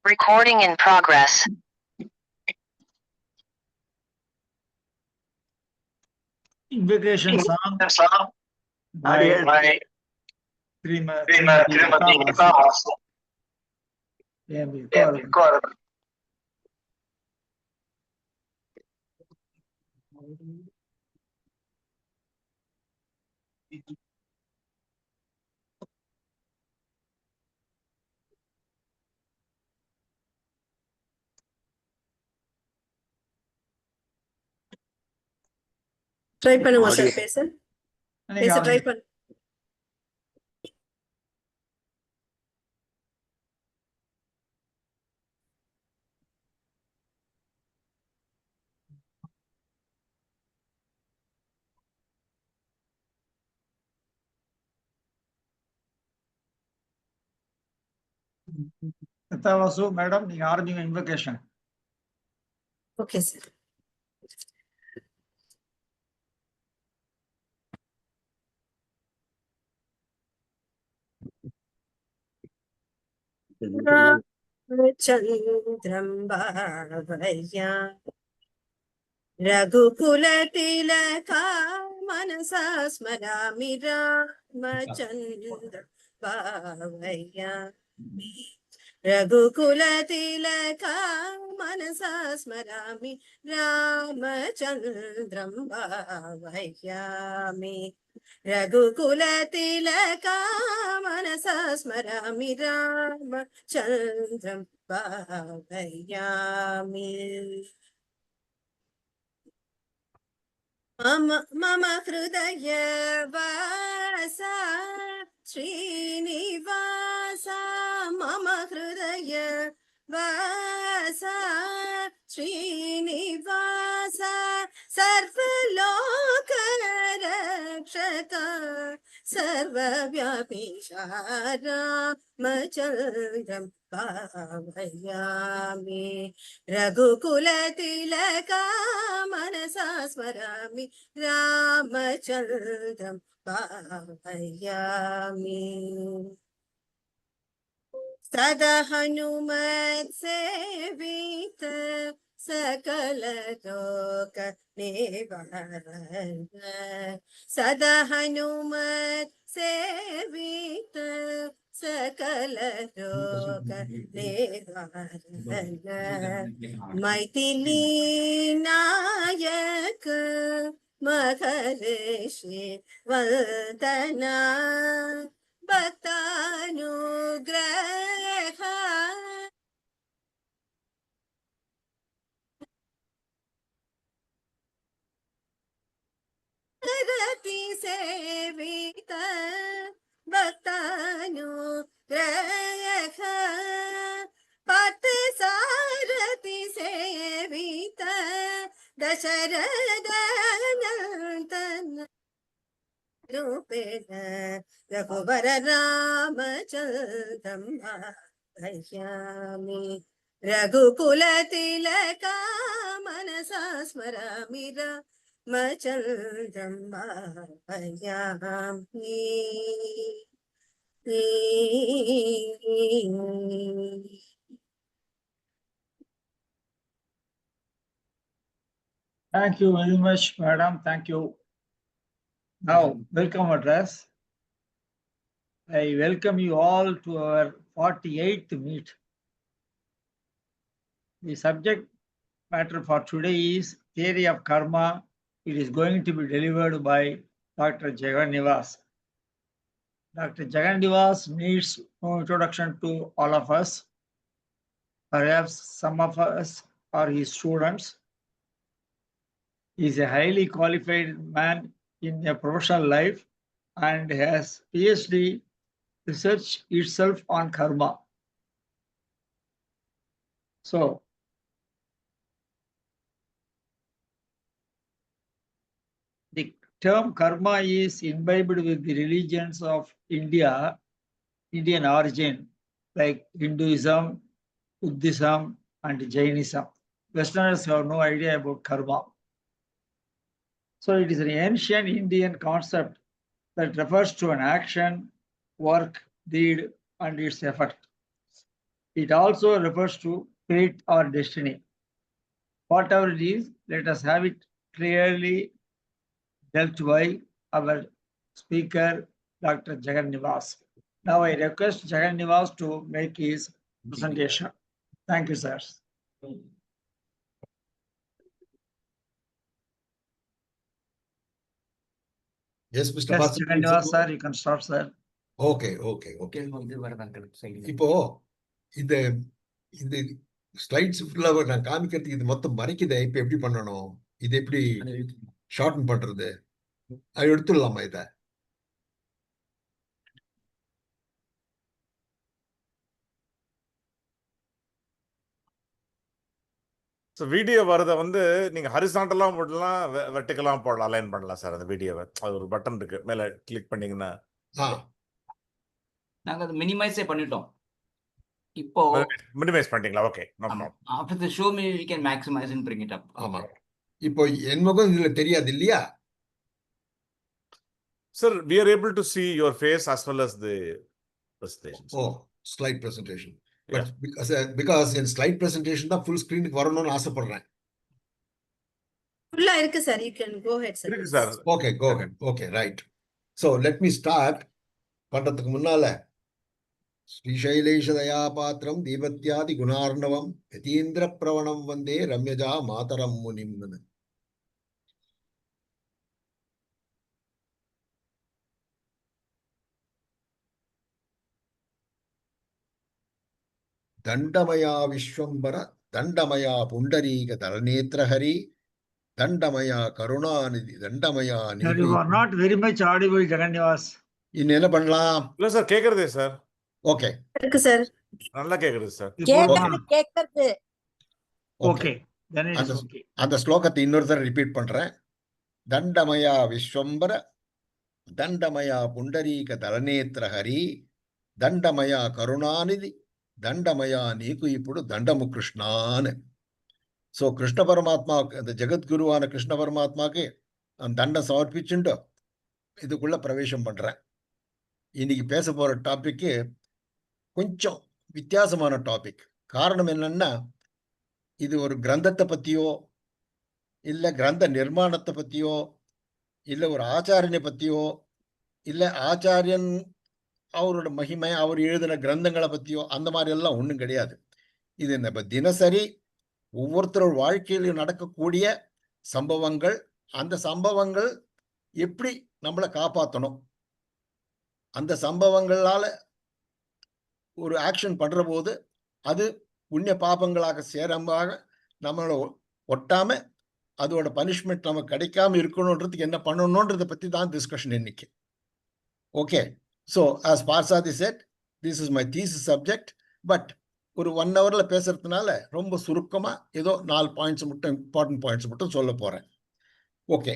Recording in progress. Invocation song by Srimati Lata Vasu. Try பண்ணுங்க sir பேச try பண்ணு. Lata Vasu, madam, நீங்க ஆரம்பிங்க invocation. Okay sir. चन्द्रं भावया रघुकुलतिलका मनसा स्मरामि रामचन्द्र भावया रघुकुलतिलका मनसा स्मरामि रामचन्द्रं भावयामि रघुकुलतिलका मनसा स्मरामि रामचन्द्रं भावयामि मम हृदय वासा श्रीनिवास मम हृदय वासा श्रीनिवास सर्वलोक रक्षक सर्वव्यापी रामचन्द्रं भावयामि रघुकुलतिलका मनसा स्मरामि रामचन्द्रं भावयामि सदा हनुमत् सेवित सकल लोक निवारण सदा हनुमत् सेवित सकल लोक निवारण मैथिली नायक महर्षि वन्दना भक्तानुग्रह रति सेवित भक्तानुग्रह पथ सारथि सेवित दशरथ नन्दन रूपेण रघुवर रामचन्द्रं भावयामि रघुकुलतिलका मनसा स्मरामि रामचन्द्रं भावयामि Thank you very much, madam. Thank you. Now, welcome address. I welcome you all to our 48th meet. The subject matter for today is theory of karma. It is going to be delivered by Dr. Jagannivas. Dr. Jagannivas needs no introduction to all of us. Perhaps some of us are his students. He is a highly qualified man in a professional life and has PhD research itself on karma. So, the term karma is imbibed with the religions of Indian origin, like Hinduism, Buddhism, and Jainism. Westerners have no idea about karma. So it is an ancient Indian concept that refers to an action, work, deed, and its effect. It also refers to fate or destiny. Whatever it is, let us have it clearly dealt by our speaker, Dr. Jagan Nivas. Now I request Jagan Nivas to make his presentation. Thank you, sir. Yes, Mr. Yes, Partha. Jagan Nivas, sir, you can start, sir. Okay. இப்போ இந்த இந்த slides ஃபுல்லா நான் காமிக்கிறதுக்கு இது மொத்தம் மறைக்குதே. இப்ப எப்படி பண்ணணும்? இது எப்படி ஷார்டன் பண்றது? அது எடுத்துடலாமா இத? ஸோ வீடியோ வரதை வந்து நீங்கள் ஹரிசாண்டலாக போடலாம், வெர்டிக்கலாக போடலாம், அலைன் பண்ணலாம் சார். அந்த வீடியோவை அது ஒரு பட்டன் இருக்கு, மேலே கிளிக் பண்ணீங்கன்னா நாங்க அதை மினிமைஸே பண்ணிட்டோம். இப்போ மினிமைஸ் பண்ணிட்டீங்களா? Okay, no problem. After the show we can maximize and bring it up. ஆமா. இப்போ என் முகம் இதுல தெரியாது இல்லையா? Sir, we are able to see your face as well as the presentation. Oh, slide presentation. But because in slide presentation தான் full screen க்கு வரணும்னு ஆசைப்படுறேன். ஃபுல்லா இருக்கு sir. You can go ahead, sir. இருக்கு sir. Okay, go ahead. Okay, right. So let me start. பண்றதுக்கு முன்னால ஸ்ரீசைலேஷதயா பாத்திரம் தீபத்யாதி குணார்ணவம் யதீந்திர பிரவணம் வந்தே ரம்யஜா Mataram முனிம். தண்டமயா விஸ்வம்பர தண்டமயா Pundarika தலநேத்திரஹரி தண்டமயா Karunanidhi தண்டமயா Sir, you are not very much audible, Jagan Nivas. இன்னும் என்ன பண்ணலாம்? இல்ல சார், கேக்குறதே சார். ஓகே இருக்கு சார். நல்லா கேக்குறது சார். கேக்குறது. Okay, then it is okay. அந்த ஸ்லோகத்தை இன்னொரு தடவை ரிப்பீட் பண்றேன். தண்டமயா விஸ்வம்பர தண்டமயா புண்டரீக தலநேத்திரஹரி தண்டமயா கருணாநிதி దండమయా నీకు ఇప్పుడు దండము కృష్ణాன்னு. ஸோ கிருஷ்ண பரமாத்மா, அந்த ஜெகத்குருவான கிருஷ்ண பரமாத்மாக்கு தண்டம் சமர்ப்பிச்சுட்டு இதுக்குள்ள பிரவேசம் பண்றேன். இன்னைக்கு பேச போற டாபிக்கு கொஞ்சம் வித்தியாசமான டாபிக். காரணம் என்னன்னா, இது ஒரு கிரந்தத்தை பத்தியோ இல்ல கிரந்த நிர்மாணத்தை பத்தியோ இல்ல ஒரு ஆச்சாரியனை பத்தியோ இல்ல ஆச்சாரியன் அவரோட மகிமை, அவர் எழுதின கிரந்தங்களை பத்தியோ அந்த மாதிரி எல்லாம் ஒன்றும் கிடையாது. இது நம்ம தினசரி ஒவ்வொருத்தரோட வாழ்க்கையிலும் நடக்கக்கூடிய சம்பவங்கள். அந்த சம்பவங்கள் எப்படி நம்மளை காப்பாற்றணும், அந்த சம்பவங்களால ஒரு ஆக்ஷன் பண்ற போது அது புண்ணிய பாபங்களாக சேரமாக நம்மளை ஒட்டாம அதோட பனிஷ்மெண்ட் நமக்கு கிடைக்காம இருக்கணும்ன்றதுக்கு என்ன பண்ணணும்ன்றதை பத்தி தான் டிஸ்கஷன் இன்னைக்கு. Okay, so as Parsadi said, this is my thesis subject, but ஒரு 1 hourல பேசுறதுனால ரொம்ப சுருக்கமா ஏதோ 4 பாயிண்ட்ஸ் மட்டும், இம்பார்ட்டன்ட் பாயிண்ட்ஸ் மட்டும் சொல்ல போறேன். Okay,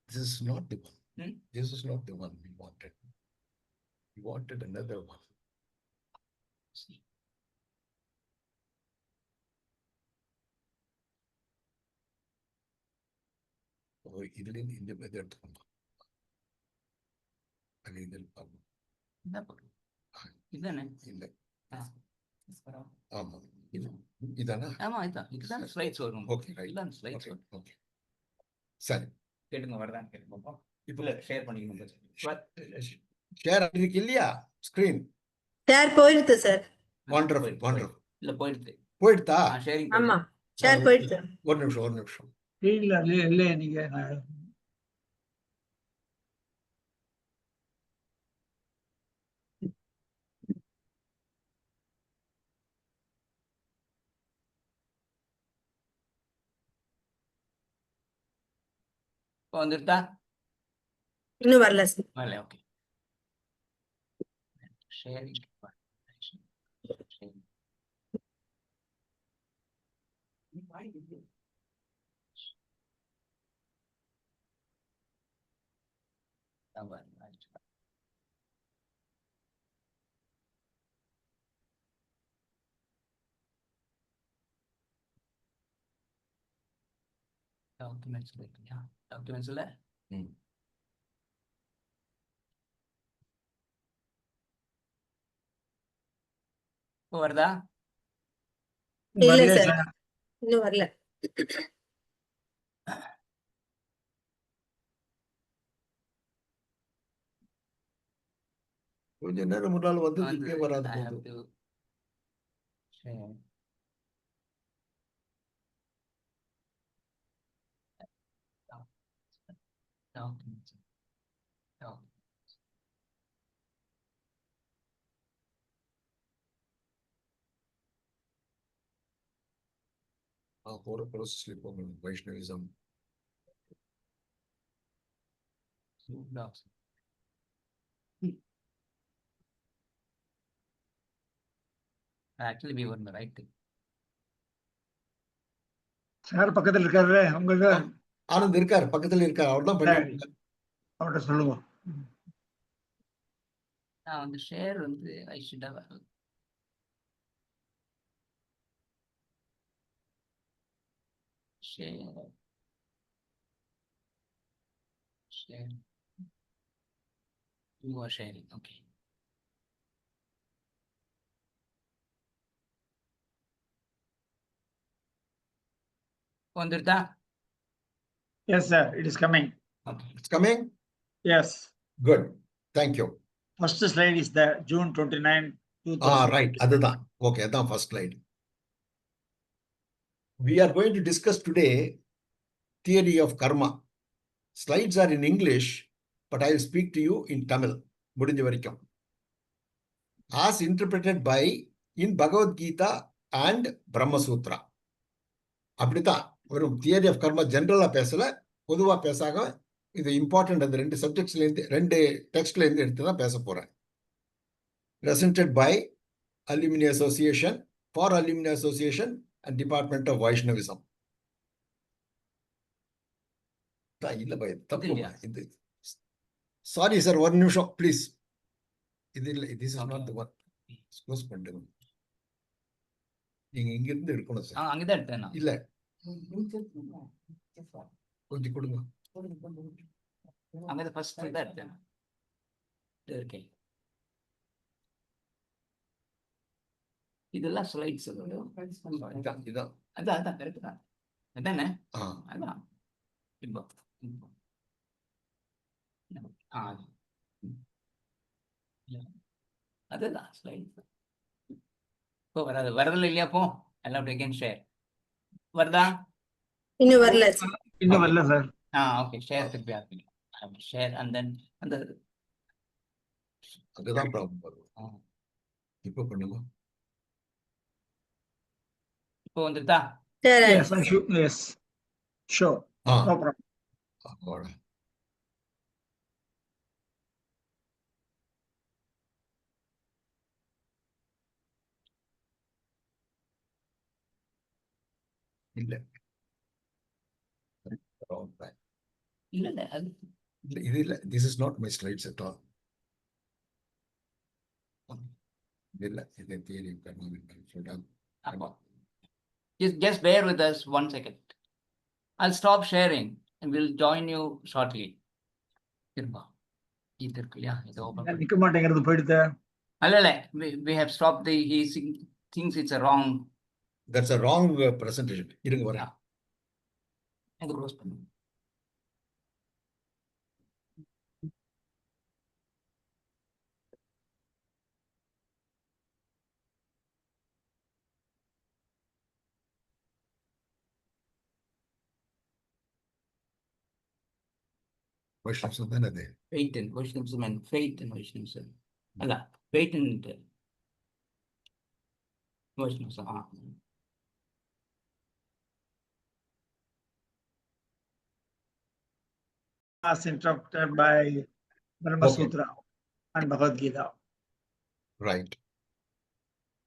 this is not the one. This is not the one we wanted. We wanted another one. இதுல இந்த மெத்தட் எடுத்துக்கணும். அது இதில் இதானே? இல்லை, ஆமா, இதானா? ஆமா, இதுதான் ஸ்லைட்ஸ் வரும். Okay, right. இதுதான் ஸ்லைட்ஸ் வரும். ஓகே, சரி. கேட்டுங்க, வரதான் கேட்டுங்க. இப்போ ஷேர் பண்ணிக்கணும். ஷேர் இருக்கு இல்லையா ஸ்கிரீன்? ஷேர் போயிடுது சார். Wonderful, wonderful. இல்ல போயிடுது. போயிடுதா? ஷேரிங். ஆமா, ஷேர் போயிடுது. ஒரு நிமிஷம். இல்ல நீங்க வந்துட்டா? இன்னும் வரல சார். வரல. Okay, sharing. டாக்குமெண்ட்ஸ்ல இல்லையா? டாக்குமெண்ட்ஸ்ல ம். இப்போ வருதா? இல்ல வரலையா சார். சார்? இன்னும் வரல. கொஞ்ச நேரம் முன்னால வந்து வந்து இப்பயே வராது I have போகுது. to share. Documents. போற ப்ராசஸ்ல போங்க. வைஷ்ணவிசம். Docs. Actually, we were in the right thing. Sir பக்கத்துல இருக்காரு உங்களுக்கு. ஆனந்த் இருக்கார், பக்கத்துல இருக்கார். அவர் தான் சரி. பண்ணி அவர்கிட்ட சொல்லுங்க. நான் வந்து ஷேர் வந்து I should have share. Share. You are sharing. Okay. வந்துருதா? Yes, sir. It is coming. Okay. It's coming? Yes. Good. Thank you. First slide is there, June 29, 2000. Right. அதுதான். Okay, அதான் first slide. We are going to discuss today theory of karma. Slides are in English, but I will speak to you in Tamil. முடிஞ்ச வரைக்கும். As interpreted by in Bhagavad Gita and Brahma Sutra. அப்படித்தான். ஒரு theory of கர்மா ஜெனரலா பேசல, பொதுவா பேசாக இது important. அந்த ரெண்டு சப்ஜெக்ட்ஸ்ல இருந்து, ரெண்டு டெக்ஸ்ட்ல இருந்து எடுத்து தான் பேச போறேன். Presented by Alumni Association, for Alumni Association and Department of Vaishnavism. இல்ல பை, தப்பு இல்லையா? இது. சாரி சார், ஒரு நிமிஷம் ப்ளீஸ். இது இல்ல, this is not the one. Close பண்ணுங்க. நீங்க இங்க இருந்து எடுக்கணும் சார். அங்கதான் எடுத்தேன் நான். இல்ல, கொஞ்சம் கொடுங்க. அங்கதான் ஃபர்ஸ்ட் தான் எடுத்தேன். இருக்கேன். இதெல்லாம் ஸ்லைட்ஸ். இதான், இதான். அதான் அதான் கரெக்ட் தான். அதானே? ஆ, அதான். இப்போ அதுதான் ஸ்லைட். இப்போ வராது, வரதில்லை இல்லையா? அப்போ எல்லாம் அகேன் ஷேர் வருதா? இன்னும் வரல சார். இன்னும் வரல சார். ஓகே. ஷேர் திருப்பி ஆரம்பிங்க. ஷேர் அண்ட் தென் அந்த அங்கதான் ப்ராப்ளம் வரும். இப்போ பண்ணுங்க. இப்போ வந்துட்டா? Sir Yes, I should. Yes. Sure. ஆ, No problem. அப்பாடா. இல்ல, wrong time. இல்ல இல்ல அது இல்ல, இது இல்ல. This is not my slides at all. இல்ல, இது theory of karma சொல்றாங்க. அப்போ just bear with us 1 second. I'll stop sharing and we'll join you shortly. திரும்ப இது இருக்கு இல்லையா? இது ஓபன் நிக்க மாட்டேங்கிறது போயிடுது. இல்ல we have stopped the he thinks it's a wrong. That's a wrong presentation. இருங்க வரேன். அது க்ளோஸ் பண்ணுங்க. Questions தானே அது? Faith and Vaishnavism and faith and Vaishnavism. அல்ல, faith and Vaishnavism. As interpreted by Brahma Okay. Sutra and Bhagavad Gita. Right.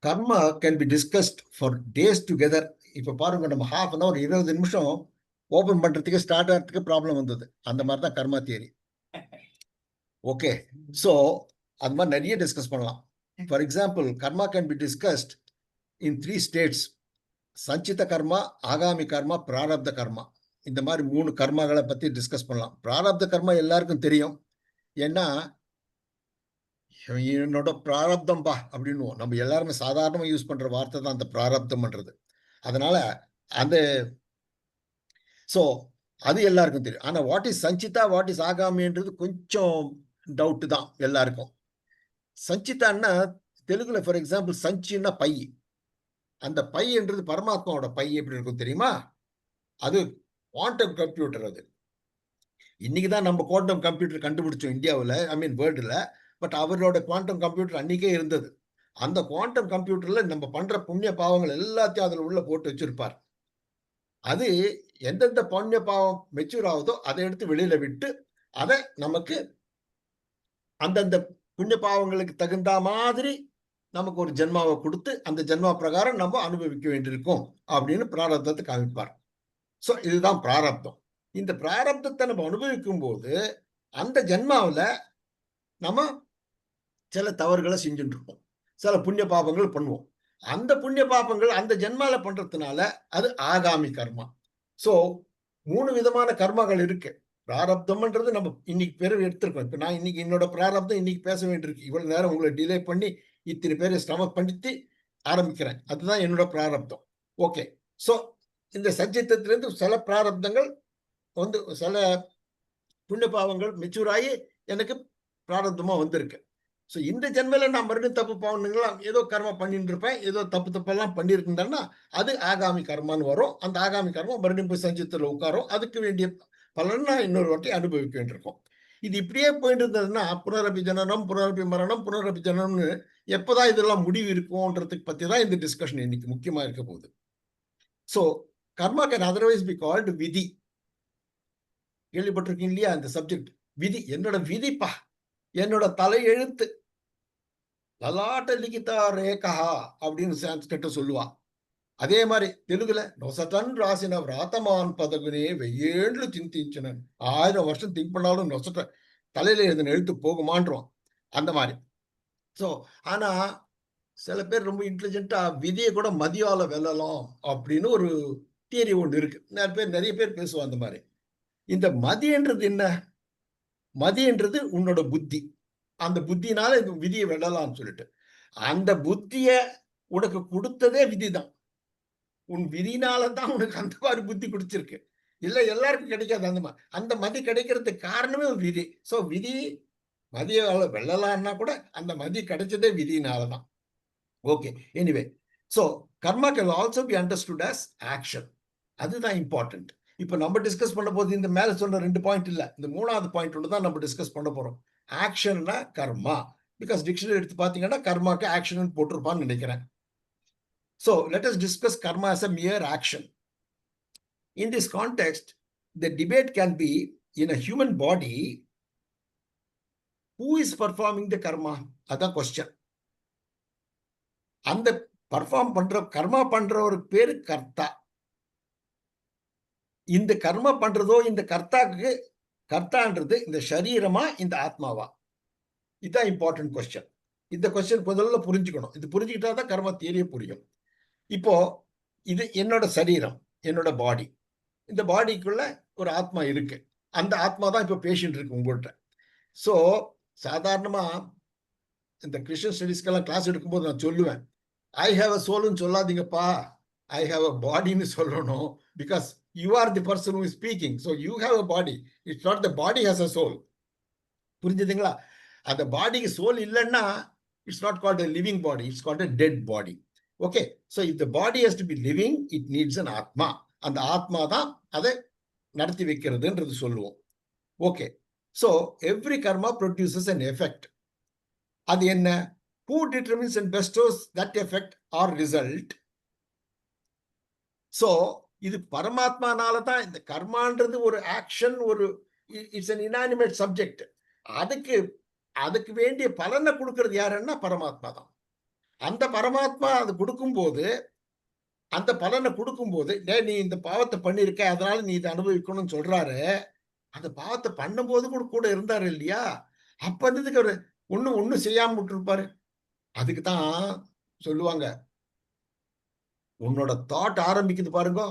Karma can be discussed for days together. இப்ப பாருங்க, நம்ம half an hour 20 நிமிஷம் open பண்றதுக்கு start ஆகிறதுக்கு problem வந்தது. அந்த மாதிரி தான் கர்மா தியரி. ஓகே, ஸோ அது மாதிரி நிறைய டிஸ்கஸ் பண்ணலாம். For example, karma can be discussed in 3 states: சஞ்சித கர்மா, ஆகாமி கர்மா, பிராரப்த கர்மா. இந்த மாதிரி 3 கர்மாக்களை பத்தி டிஸ்கஸ் பண்ணலாம். பிராரப்த கர்மா எல்லாருக்கும் தெரியும். ஏன்னா என்னோட பிராரப்தம்பா அப்படின்னுவோம். நம்ம எல்லாருமே சாதாரணமா யூஸ் பண்ற வார்த்தை தான் அந்த பிராரப்தம்ன்றது. அதனால அந்த ஸோ அது எல்லாருக்கும் தெரியும். ஆனா what is sanchita, what is ஆகாமின்றது கொஞ்சம் டவுட் தான் எல்லாருக்கும். சஞ்சிதான்னா தெலுங்குல ஃபார் எக்ஸாம்பிள் சஞ்சின்னா பை. அந்த பைன்றது பரமாத்மாவோட பை எப்படி இருக்கும் தெரியுமா? அது குவாண்டம் கம்ப்யூட்டர். அது இன்னைக்கு தான் நம்ம குவாண்டம் கம்ப்யூட்டர் கண்டுபிடிச்சோம் இந்தியாவில், ஐ மீன் வேர்ல்டுல. பட் அவரோட குவாண்டம் கம்ப்யூட்டர் அன்னைக்கே இருந்தது. அந்த குவாண்டம் கம்ப்யூட்டர்ல நம்ம பண்ற புண்ணிய பாவங்கள் எல்லாத்தையும் அதுல உள்ள போட்டு வச்சிருப்பார். அது எந்தெந்த புண்ணிய பாவம் மெச்சூர் ஆகுதோ அதை எடுத்து வெளியில விட்டு அதை நமக்கு அந்தந்த புண்ணிய பாவங்களுக்கு தகுந்த மாதிரி நமக்கு ஒரு ஜென்மாவை கொடுத்து அந்த ஜென்மா பிரகாரம் நம்ம அனுபவிக்க வேண்டியிருக்கும் அப்படின்னு பிராரப்தத்தை காமிப்பார். ஸோ இதுதான் பிராரப்தம். இந்த பிராரப்தத்தை நம்ம அனுபவிக்கும் போது அந்த ஜென்மாவில் நம்ம சில தவறுகளை செஞ்சுட்டு இருப்போம், சில புண்ணிய பாபங்கள் பண்ணுவோம். அந்த புண்ணிய பாபங்கள் அந்த ஜென்மால பண்றதுனால அது ஆகாமி கர்மா. ஸோ 3 விதமான கர்மாக்கள் இருக்கு. பிராரப்தம்ன்றது நம்ம இன்னைக்கு பேர் எடுத்திருக்கோம். இப்போ நான் இன்னைக்கு என்னோட பிராரப்தம் இன்னைக்கு பேச வேண்டியிருக்கு. இவ்வளவு நேரம் உங்களை டிலே பண்ணி இத்தனை பேரை ஸ்டமக் பண்ணிட்டு ஆரம்பிக்கிறேன். அதுதான் என்னோட பிராரப்தம். ஓகே. ஸோ இந்த சஞ்சித்தத்திலிருந்து சில பிராரப்தங்கள் வந்து சில புண்ணிய பாவங்கள் மெச்சூர் ஆகி எனக்கு பிராரப்தமா வந்திருக்கு. ஸோ இந்த ஜென்மல நான் மறுபடியும் தப்பு பாவங்களா ஏதோ கர்மா பண்ணிட்டு இருப்பேன், ஏதோ தப்பெல்லாம் பண்ணியிருந்தேன்னா அது ஆகாமி கர்மான்னு வரும். அந்த ஆகாமி கர்மா மறுபடியும் போய் சஞ்சித்தில் உட்காரும். அதுக்கு வேண்டிய பலன் நான் இன்னொரு வாட்டி அனுபவிக்க வேண்டியிருக்கும். இது இப்படியே போயிட்டு இருந்ததுன்னா புனரபி ஜனனம், புனரபி மரணம், புனரபி ஜனனம்னு எப்போதான் இதெல்லாம் முடிவு இருக்கும்ன்றதுக்கு பற்றி தான் இந்த டிஸ்கஷன் இன்னைக்கு முக்கியமாக இருக்க போகுது. So karma can otherwise B called விதி. கேள்விப்பட்டிருக்கீங்க இல்லையா அந்த சப்ஜெக்ட்? விதி என்னோட விதிப்பா, என்னோட தலையெழுத்து. லலாட்ட லிகிதா ரேகா அப்படின்னு சான்ஸ்கிரிட்ட சொல்லுவா. அதே மாதிரி தெலுங்குல நொசட்டன் ராசின விராத்தமான் பதகுனே வெய்யேళ్ళు சிந்திச்சனன். 1000 வருஷம் திங்க் பண்ணாலும் நொசட்ட தலையில எழுதின எழுத்து போகுமான்றோம். அந்த மாதிரி. ஸோ ஆனா சில பேர் ரொம்ப இன்டெலிஜென்ட்டா விதியை கூட மதியால வெல்லலாம் அப்படின்னு ஒரு தியரி ஒன்று இருக்கு. நிறைய பேர் பேசுவாங்க அந்த மாதிரி. இந்த மதின்றது என்ன? மதின்றது உன்னோட புத்தி. அந்த புத்தினால இந்த விதியை வெல்லலாம்னு சொல்லிட்டு அந்த புத்திய உனக்கு கொடுத்ததே விதிதான். உன் விதினால தான் உனக்கு அந்த மாதிரி புத்தி குடிச்சிருக்கு. இல்ல எல்லாருக்கும் கிடைக்காது அந்த மாதிரி. அந்த மதி கிடைக்கிறதுக்கு காரணமே ஒரு விதி. ஸோ விதி மதிய வெல்லலாம்னா கூட அந்த மதி கிடைச்சதே விதினாலதான். Okay. Anyway, so karma can also be understood as action. அதுதான் இம்பார்ட்டன்ட். இப்போ நம்ம டிஸ்கஸ் பண்ண போது இந்த மேல சொன்ன 2 பாயிண்ட் இல்ல, இந்த 3வது பாயிண்ட் ஒன்று தான் நம்ம டிஸ்கஸ் பண்ண போறோம். ஆக்ஷன்னா கர்மா. பிகாஸ் டிக்ஷனரி எடுத்து பார்த்தீங்கன்னா கர்மாக்கு ஆக்ஷன் போட்டிருப்பான்னு நினைக்கிறேன். So let us discuss karma as a mere action. In this context, the debate can be in a human body, who is performing the karma? That's the question. And the karma பண்றவருக்கு பேரு கர்த்தா. இந்த கர்மா பண்றதோ இந்த கர்த்தாக்கு கர்த்தான்றது இந்த சரீரமா இந்த ஆத்மாவா? இதுதான் இம்பார்ட்டன்ட் கொஸ்டின். இந்த கொஸ்டின் முதல்ல புரிஞ்சுக்கணும். இது புரிஞ்சுக்கிட்டா தான் கர்மா தியரியே புரியும். இப்போ இது என்னோட சரீரம், என்னோட பாடி. இந்த பாடிக்குள்ள ஒரு ஆத்மா இருக்கு. அந்த ஆத்மா தான் இப்போ பேஷண்ட் இருக்கு உங்கள்கிட்ட. ஸோ சாதாரணமா இந்த கிறிஸ்டியன் ஸ்டடீஸ்க்கெல்லாம் கிளாஸ் எடுக்கும்போது நான் சொல்லுவேன், I have a சோல்னு சொல்லாதீங்கப்பா, I have a பாடின்னு சொல்லணும். Because you are the person who is speaking. So you have a body. It's not the body has a soul. புரிஞ்சுதுங்களா? அந்த பாடிக்கு சோல் இல்லைன்னா it's not called a living body, it's called a dead body. Okay, so if the body has to be living, it needs an atma. And the atma தான் அதை நடத்தி வைக்கிறதுன்றது சொல்லுவோம். Okay, so every karma produces an effect. அது என்ன? Who determines and bestows that effect or result? So இது பரமாத்மானால தான் இந்த கர்மான்றது ஒரு ஆக்ஷன், ஒரு இட்ஸ் an inanimate subject. அதுக்கு வேண்டிய பலனை கொடுக்கறது யாருன்னா பரமாத்மா தான். அந்த பரமாத்மா அது கொடுக்கும்போது, அந்த பலனை கொடுக்கும்போது, நீ இந்த பாவத்தை பண்ணிருக்க அதனால நீ இதை அனுபவிக்கணும்னு சொல்றாரு. அந்த பாவத்தை பண்ணும்போது கூட இருந்தாரு இல்லையா? அப்ப இருந்ததுக்கு ஒரு ஒண்ணும் செய்யாம விட்டுருப்பாரு. அதுக்கு தான் சொல்லுவாங்க, உன்னோட தாட் ஆரம்பிக்குது பாருங்க,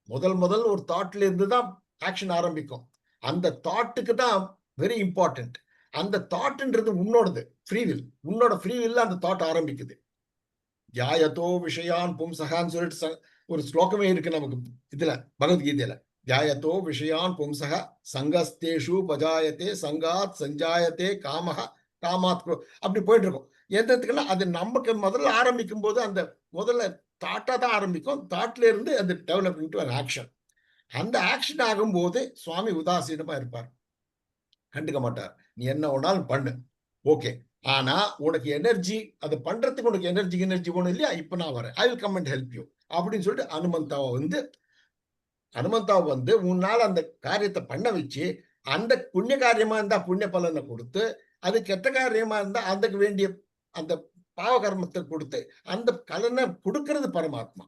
முதல் ஒரு தாட்ல இருந்து தான் ஆக்ஷன் ஆரம்பிக்கும். அந்த தாட்டுக்கு தான் வெரி இம்பார்ட்டன்ட். அந்த தாட்ன்றது உன்னோடது, ஃப்ரீவில். உன்னோட ஃப்ரீவில் அந்த தாட் ஆரம்பிக்குது. தியாயத்தோ விஷயான் பும்சகான்னு சொல்லிட்டு ஒரு ஸ்லோகமே இருக்கு நமக்கு இதுல பகவத்கீதையில. தியாயத்தோ விஷயான் பும்சக சங்கஸ்தேஷு பஜாயத்தே சங்காத் சஞ்சாயத்தே காமஹ காமாத் அப்படி போயிட்டு இருக்கும். எந்தத்துக்குன்னா அது நமக்கு முதல்ல ஆரம்பிக்கும் போது அந்த முதல்ல தாட்டா தான் ஆரம்பிக்கும். தாட்ல இருந்து அது டெவலப் இன்டு an ஆக்ஷன். அந்த ஆக்ஷன் ஆகும்போது சுவாமி உதாசீனமா இருப்பார், கண்டுக்க மாட்டார். நீ என்ன வேணாலும் பண்ணு, ஓகே, ஆனா உனக்கு எனர்ஜி, அதை பண்றதுக்கு உனக்கு எனர்ஜி ஒண்ணு இல்லையா, இப்ப நான் வரேன், I will come and help you அப்படின்னு சொல்லிட்டு அனுமந்தாவை வந்து உன்னால அந்த காரியத்தை பண்ண வச்சு, அந்த புண்ணிய காரியமா இருந்தா புண்ணிய பலனை கொடுத்து, அது கெட்ட காரியமா இருந்தா அதுக்கு வேண்டிய அந்த பாவ கர்மத்தை கொடுத்து அந்த பலனை கொடுக்கிறது பரமாத்மா.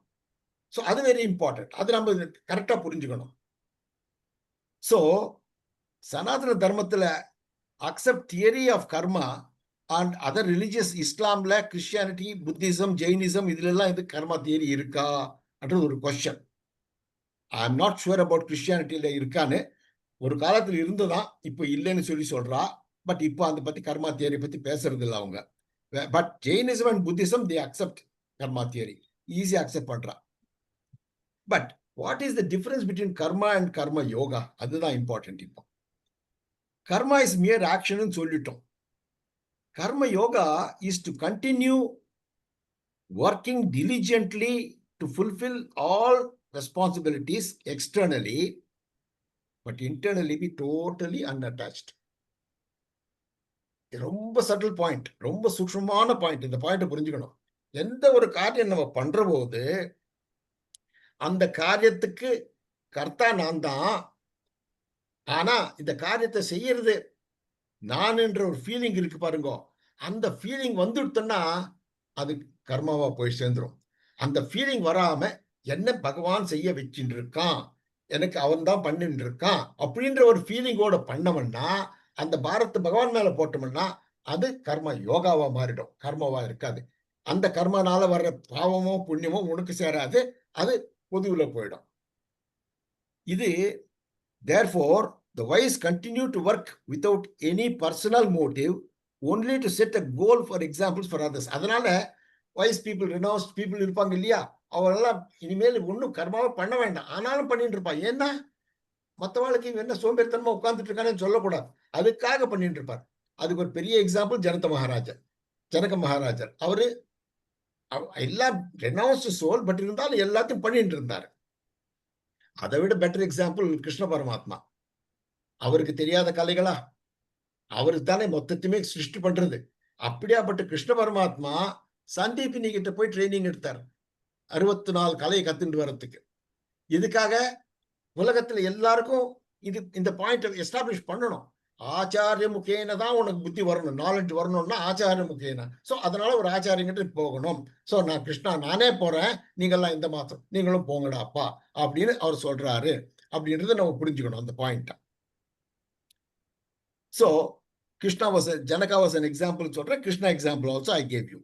சோ அது வெரி இம்பார்ட்டன்ட். அது நம்ம கரெக்டா புரிஞ்சுக்கணும். சோ சனாதன தர்மத்துல accept theory of karma and other religious, இஸ்லாம்ல, கிறிஸ்டியானிட்டி, புத்திசம், ஜெயினிசம் இதுல எல்லாம் இது கர்மா தியரி இருக்கா அப்படின்றது ஒரு question. I am not sure about கிறிஸ்டியானிட்டியில இருக்கான்னு. ஒரு காலத்துல இருந்துதான், இப்போ இல்லைன்னு சொல்றா. பட் இப்போ அதை பத்தி கர்மா தியரி பத்தி பேசுறது இல்லை அவங்க. But Jainism and Buddhism they accept karma theory, ஈஸியா அக்செப்ட் பண்றா. But what is the difference between karma and கர்ம யோகா, அதுதான் இம்பார்ட்டன்ட். இப்போ கர்மா இஸ் மியர் ஆக்ஷன் சொல்லிட்டோம். கர்ம yoga is to continue working diligently to fulfill all responsibilities externally, but internally be totally unattached. ரொம்ப subtle point, ரொம்ப சூக்ஷ்மமான பாயிண்ட். இந்த பாயிண்ட் புரிஞ்சுக்கணும். எந்த ஒரு காரியம் நம்ம பண்ற போது அந்த காரியத்துக்கு கர்த்தா நான் தான், ஆனா இந்த காரியத்தை செய்யறது நான் என்ற ஒரு ஃபீலிங் இருக்கு பாருங்க. அந்த ஃபீலிங் வந்துடுத்துன்னா அது கர்மாவா போய் சேர்ந்துரும். அந்த ஃபீலிங் வராம என்ன பகவான் செய்ய வச்சுட்டு இருக்கான், எனக்கு அவன் தான் பண்ணிட்டு இருக்கான் அப்படின்ற ஒரு ஃபீலிங்கோட பண்ணவன்னா, அந்த பாரத்தை பகவான் மேல போட்டோம்னா அது கர்ம யோகாவா மாறிடும், கர்மாவா இருக்காது. அந்த கர்மனால வர்ற பாவமோ புண்ணியமோ உனக்கு சேராது, அது பொதுவுல போயிடும். இது therefore the wise continue to work without any personal motive, only to set a goal for examples for others. அதனால வைஸ் பீப்புள், ரினோஸ்ட் பீப்புள் இருப்பாங்க இல்லையா, அவரெல்லாம் இனிமேல் ஒன்றும் கர்மாவை பண்ண வேண்டாம், ஆனாலும் பண்ணிட்டு இருப்பான். ஏன்னா மற்றவாளுக்கு என்ன சோம்பேறித்தனமா உட்கார்ந்துட்டு இருக்கானு சொல்லக்கூடாது, அதுக்காக பண்ணிட்டு இருப்பார். அதுக்கு ஒரு பெரிய எக்ஸாம்பிள் ஜனக மகாராஜர். அவரு எல்லாம் ரெனவுன்ஸ்டு சோல், பட் இருந்தாலும் எல்லாத்தையும் பண்ணிட்டு இருந்தாரு. அதை விட பெட்டர் எக்ஸாம்பிள் கிருஷ்ண பரமாத்மா. அவருக்கு தெரியாத கலைகளா? அவருக்கு தானே மொத்தத்தையுமே சிருஷ்டி பண்றது. அப்படியாப்பட்ட கிருஷ்ண பரமாத்மா சந்தீபினி கிட்ட போய் ட்ரைனிங் எடுத்தார், 64 கலையை கத்துட்டு வர்றதுக்கு. இதுக்காக உலகத்துல எல்லாருக்கும் இந்த பாயிண்ட் எஸ்டாப்ளிஷ் பண்ணணும். ஆச்சாரிய முகேன தான் உனக்கு புத்தி வரணும், நாலேஜ் வரணும்னா ஆச்சாரிய முகேன. சோ அதனால ஒரு ஆச்சாரியங்கிட்ட போகணும். சோ நான் கிருஷ்ணா நானே போறேன், நீங்கெல்லாம் இந்த மாசம் நீங்களும் போங்கடா அப்பா அப்படின்னு அவர் சொல்றாரு அப்படின்றத நம்ம புரிஞ்சுக்கணும் அந்த point. So Krishna Janaka was an example சொல்றேன், Krishna example also I gave you.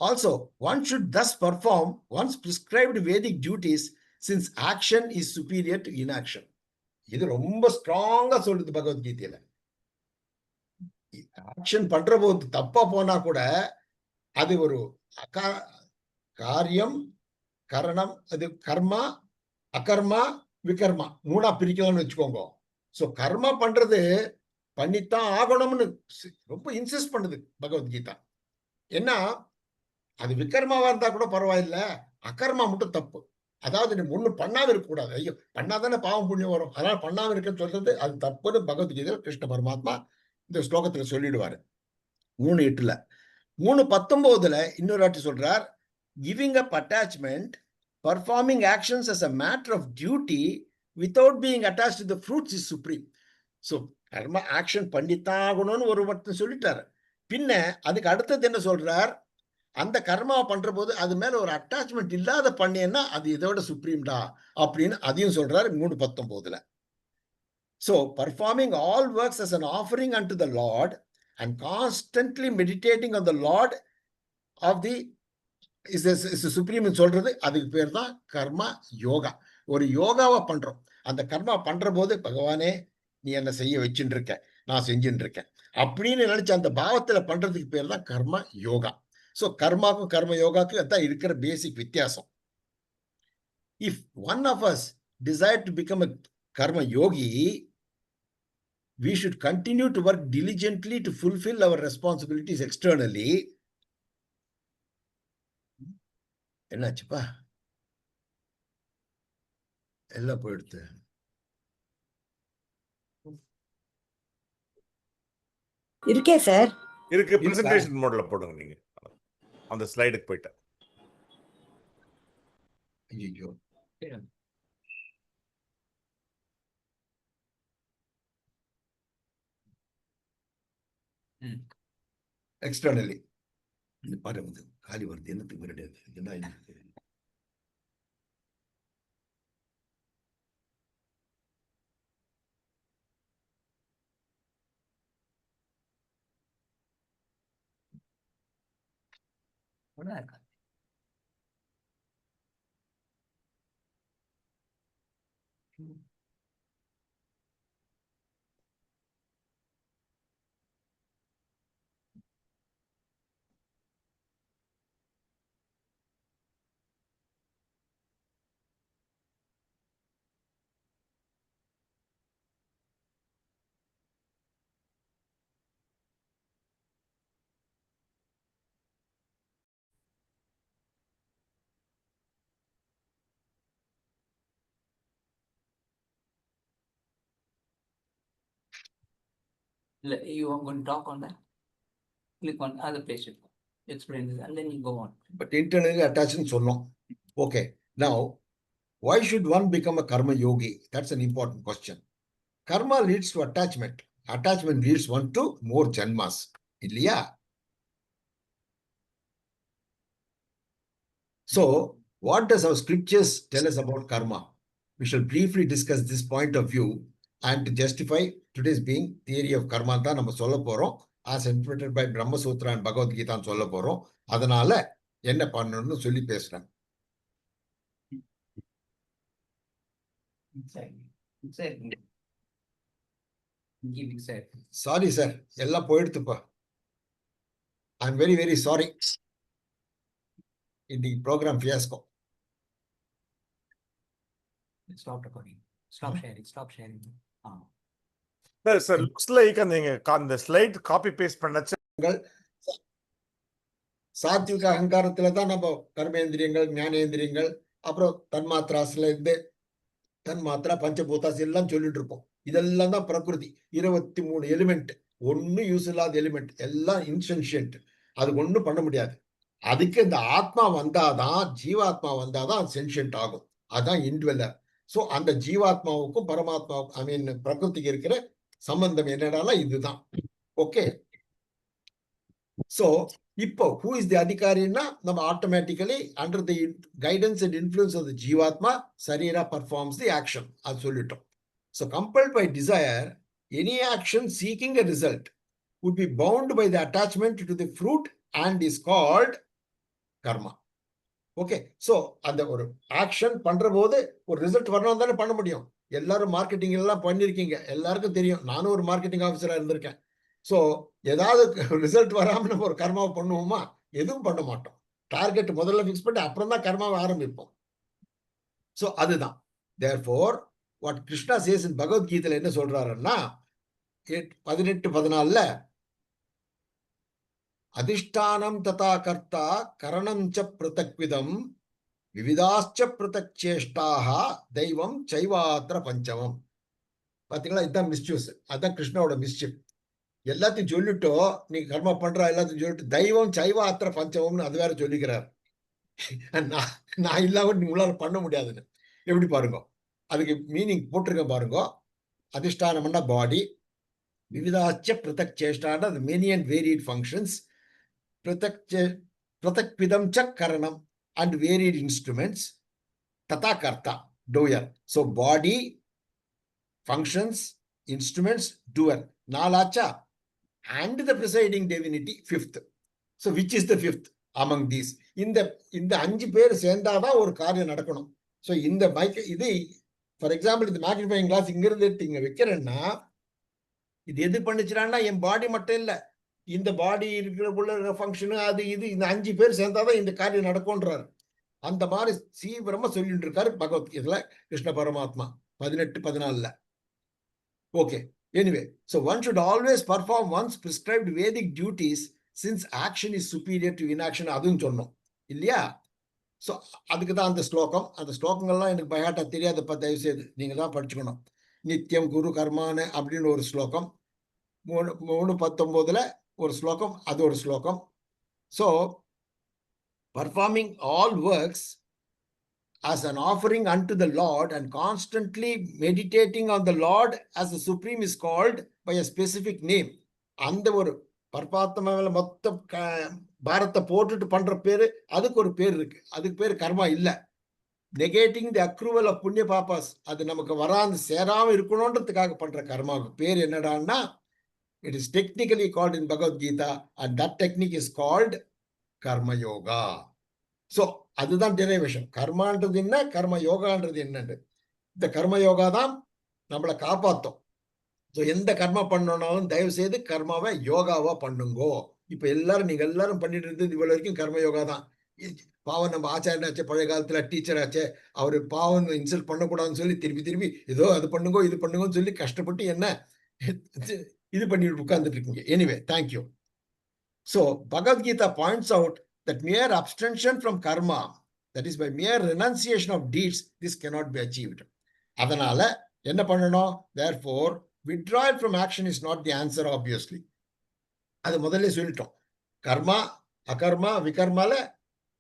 Also, one should thus perform one's prescribed Vedic duties since action is superior to inaction. இது ரொம்ப ஸ்ட்ராங்கா சொல்லுது பகவத்கீதையில. ஆக்ஷன் பண்ற போது தப்பா போனா கூட அது ஒரு காரியம், கரணம், அது கர்மா, அகர்மா, விகர்மா 3ஆ பிரிக்கலாம்னு வச்சுக்கோங்க. சோ கர்மா பண்றது பண்ணித்தான் ஆகணும்னு ரொம்ப இன்சிஸ்ட் பண்ணுது பகவத்கீதா. ஏன்னா அது விகர்மாவா இருந்தா கூட பரவாயில்ல, அகர்மா மட்டும் தப்பு. அதாவது நீ ஒண்ணு பண்ணாம இருக்கக்கூடாது, ஐயோ பண்ணாதானே பாவம் புண்ணியம் வரும், அதனால பண்ணாம இருக்கன்னு சொல்றது அது தப்புன்னு பகவத்கீதை கிருஷ்ண பரமாத்மா இந்த ஸ்லோகத்துல சொல்லிடுவாரு 3:8. 3:19 இன்னொரு வாட்டி சொல்றார், giving up attachment, performing actions as a matter of duty without being attached to the fruits is supreme. So கர்ம ஆக்ஷன் பண்ணித்தான் ஆகணும்னு ஒரு மட்டும் சொல்லிட்டாரு. பின்ன அதுக்கு அடுத்தது என்ன சொல்றார், அந்த கர்மாவை பண்ற போது அது மேல ஒரு அட்டாச்மெண்ட் இல்லாத பண்ணேன்னா அது இதோட சுப்ரீம்டா அப்படின்னு அதையும் சொல்றாரு 3:19. So performing all works as an offering unto the Lord and constantly meditating on the Lord of the is supreme சொல்றது, அதுக்கு பேர் தான் கர்மா யோகா. ஒரு யோகாவா பண்றோம். அந்த கர்மா பண்ற போது பகவானே நீ என்ன செய்ய வச்சுட்டு இருக்க, நான் செஞ்சுட்டு இருக்கேன் அப்படின்னு நினைச்ச அந்த பாவத்துல பண்றதுக்கு பேர் தான் கர்ம யோகா. சோ கர்மாக்கும் கர்ம யோகாக்கும் அதான் இருக்கிற பேசிக் வித்தியாசம். If one of us desire to become a karma yogi, we should continue to work diligently to fulfill our responsibilities externally. என்னாச்சுப்பா? எல்லாம் போயிடுத்து. இருக்கே சார். இருக்கு, பிரசன்டேஷன் மோட்ல போடுங்க நீங்க. அந்த ஸ்லைடுக்கு போயிட்டு. ஐயோ. எக்ஸ்டர்னலி இந்த பாரு வந்து காலி வருது, என்னத்துக்கு வருது, என்ன You are going to talk on that? Click on other place. Explain this and then you go on. But internally attachment சொன்னோம். Okay, now why should one become a karma yogi? That's an important question. Karma leads to attachment. Attachment leads one to more janmas. இல்லையா? So, what does our scriptures tell us about karma? We shall briefly discuss this point of view and to justify today's being theory of karma தான் நம்ம சொல்ல போறோம். As interpreted by Brahma Sutra and Bhagavad Gita சொல்ல போறோம். அதனால என்ன பண்ணணும்னு சொல்லி பேசுறேன். Sorry sir, எல்லாம் போயிடுத்துப்பா. I'm very very sorry. In the program fiasco. Stop recording. Stop sharing. Stop sharing. Sir, looks like அந்த ஸ்லைட் காப்பி பேஸ்ட் பண்ணச்ச சாத்விக அகங்காரத்துல தான் நம்ம கர்மேந்திரியங்கள், ஞானேந்திரியங்கள், அப்புறம் தன்மாத்திராஸ்ல இருந்து தன்மாத்திரா பஞ்சபூதாஸ் எல்லாம் சொல்லிட்டு இருப்போம். இதெல்லாம் தான் பிரகிருதி. 23 எலிமெண்ட், ஒன்னும் யூஸ் இல்லாத எலிமெண்ட், எல்லாம் இன்சென்ஷியன்ட். அது ஒன்னும் பண்ண முடியாது. அதுக்கு இந்த ஆத்மா வந்தாதான், ஜீவாத்மா வந்தாதான் சென்ஷியன்ட் ஆகும். அதான் இன்ட்வெல்லர். சோ அந்த ஜீவாத்மாவுக்கும் பரமாத்மாவுக்கும் ஐ மீன் பிரகிருதிக்கு இருக்கிற சம்பந்தம் என்னடானா இதுதான். ஓகே, சோ இப்போ who is the அதிகாரின்னா நம்ம automatically under the guidance and influence of the jivatma sharira performs the action. அது சொல்லிட்டோம். So compelled by desire, any action seeking a result would be bound by the attachment to the fruit and is called karma. Okay, so அந்த ஒரு action பண்ற போது ஒரு result வரணும் தானே பண்ண முடியும். எல்லாரும் மார்க்கெட்டிங் எல்லாம் பண்ணிருக்கீங்க, எல்லாருக்கும் தெரியும். நானும் ஒரு மார்க்கெட்டிங் ஆஃபீஸரா இருந்திருக்கேன். சோ ஏதாவது ரிசல்ட் வராம நம்ம ஒரு கர்மாவை பண்ணுவோமா? எதுவும் பண்ண மாட்டோம். டார்கெட் முதல்ல பிக்ஸ் பண்ணி அப்புறம் தான் கர்மாவை ஆரம்பிப்போம். சோ அதுதான். Therefore, what Krishna says in Bhagavad Gita என்ன சொல்றாருன்னா 18:14 அதிஷ்டானம் ததா கர்த்தா கரணம் ச பிரதக்விதம் விவிதாச்ச பிரதக் சேஷ்டாஹ தெய்வம் சைவாத்திர பஞ்சமம். பாத்தீங்களா, இதுதான் மிஸ்யூஸ். அதான் கிருஷ்ணாவோட மிஸ்யூஸ். எல்லாத்தையும் சொல்லிட்டோ நீங்க கர்மா பண்றா, எல்லாத்தையும் சொல்லிட்டு தெய்வம் சைவாத்திர பஞ்சமம்னு அது வேற சொல்லிக்கிறார். நான் இல்லாம உங்களால பண்ண முடியாதுன்னு. எப்படி பாருங்க, அதுக்கு மீனிங் போட்டிருக்க பாருங்க. அதிஷ்டானம்னா பாடி, விவிதாச்ச பிரதக் சேஷ்டான மெனி அண்ட் வேரியட் ஃபங்க்ஷன்ஸ், பிரதக்விதம் ச கரணம் and varied instruments, tata karta, doer. So body, functions, instruments, doer. Nalacha and the presiding divinity, fifth. So which is the fifth among these? இந்த 5 பேர் சேர்ந்தாதான் ஒரு காரியம் நடக்கணும். ஸோ இந்த இது ஃபார் எக்ஸாம்பிள் இந்த மேக்னிஃபைங் கிளாஸ் இங்கிருந்து எடுத்து இங்க வைக்கிறேன்னா இது எது பண்ணுச்சுன்னா என் பாடி மட்டும் இல்லை, இந்த பாடி இருக்கிற ஃபங்க்ஷனு அது இது இந்த 5 பேர் சேர்ந்தாதான் இந்த காரியம் நடக்கும்ன்றாரு. அந்த மாதிரி தீவிரமா சொல்லிட்டு இருக்காரு பகவத்கீதையில கிருஷ்ண பரமாத்மா 18-14. Okay, anyway, so one should always perform one's prescribed Vedic duties since action is superior to inaction. அதுவும் சொன்னோம் இல்லையா? ஸோ அதுக்கு தான் அந்த ஸ்லோகம். அந்த ஸ்லோகங்கள்லாம் எனக்கு பயாட்டா தெரியாத தயவு செய்து நீங்க தான் படிச்சுக்கணும். நித்தியம் குரு கர்மானு அப்படின்னு ஒரு ஸ்லோகம், 3:19 ஒரு ஸ்லோகம், அது ஒரு ஸ்லோகம். So performing all works as an offering unto the Lord and constantly meditating on the Lord as the Supreme is called by a specific name. அந்த ஒரு பரமாத்மாவில மொத்த பாரத்தை போட்டுட்டு பண்ற பேரு, அதுக்கு ஒரு பேர் இருக்கு. அதுக்கு பேர் கர்மா இல்ல. நெகேட்டிங் தி அக்ரூவல் ஆஃப் புண்ணிய பாபாஸ், அது நமக்கு வராது சேராம இருக்கணும்ன்றதுக்காக பண்ற கர்மாவுக்கு பேர் என்னடான்னா, it is technically called in Bhagavad Gita and that technique is called கர்ம யோகா. ஸோ அதுதான் டெரிவேஷன். கர்மான்றது என்ன, கர்ம யோகான்றது என்னன்னு. இந்த கர்ம யோகா தான் நம்மளை காப்பாற்றும். ஸோ எந்த கர்மா பண்ணணும்னாலும் தயவு செய்து கர்மாவை யோகாவா பண்ணுங்கோ. இப்ப எல்லாரும் நீங்க எல்லாரும் பண்ணிட்டு இருந்தது இவ்வளவு வரைக்கும் கர்ம யோகா தான். பாவம் நம்ம ஆச்சாரியனாச்சே, பழைய காலத்துல டீச்சர் ஆச்சே, அவரு பாவம் இன்சல்ட் பண்ணக்கூடாதுன்னு சொல்லி திருப்பி திருப்பி ஏதோ அது பண்ணுங்கோ இது பண்ணுங்கன்னு சொல்லி கஷ்டப்பட்டு என்ன இது பண்ணிட்டு உட்கார்ந்துட்டு இருக்கீங்க. Anyway, thank you. So Bhagavad Gita points out that mere abstention from karma, that is by mere renunciation of deeds, this cannot be achieved. அதனால என்ன பண்ணணும்? Therefore withdrawal from action is not the answer, obviously. அது முதல்ல சொல்லிட்டோம். கர்மா அகர்மா விகர்மால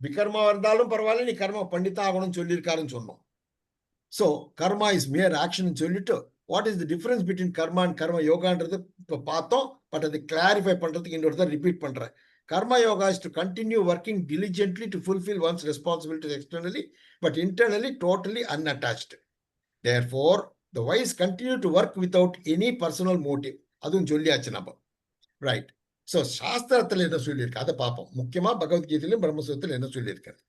விகர்மா இருந்தாலும் பரவாயில்ல, நீ கர்மா பண்ணித்தான் ஆகணும்னு சொல்லியிருக்காருன்னு சொன்னோம். So karma is mere action சொல்லிட்டு what is the difference between karma and karma யோகான்றது இப்போ பார்த்தோம். பட் அதை கிளாரிஃபை பண்றதுக்கு இன்னொரு ரிப்பீட் பண்றேன். Karma yoga is to continue working diligently to fulfill one's responsibilities externally, but internally totally unattached. Therefore, the wise continue to work without any personal motive. அதுவும் சொல்லியாச்சு நம்ம, ரைட்? ஸோ சாஸ்திரத்தில் என்ன சொல்லியிருக்கு அதை பார்ப்போம். முக்கியமா பகவத்கீதையிலும் பிரம்மசூத்திரத்தில் என்ன சொல்லியிருக்காரு?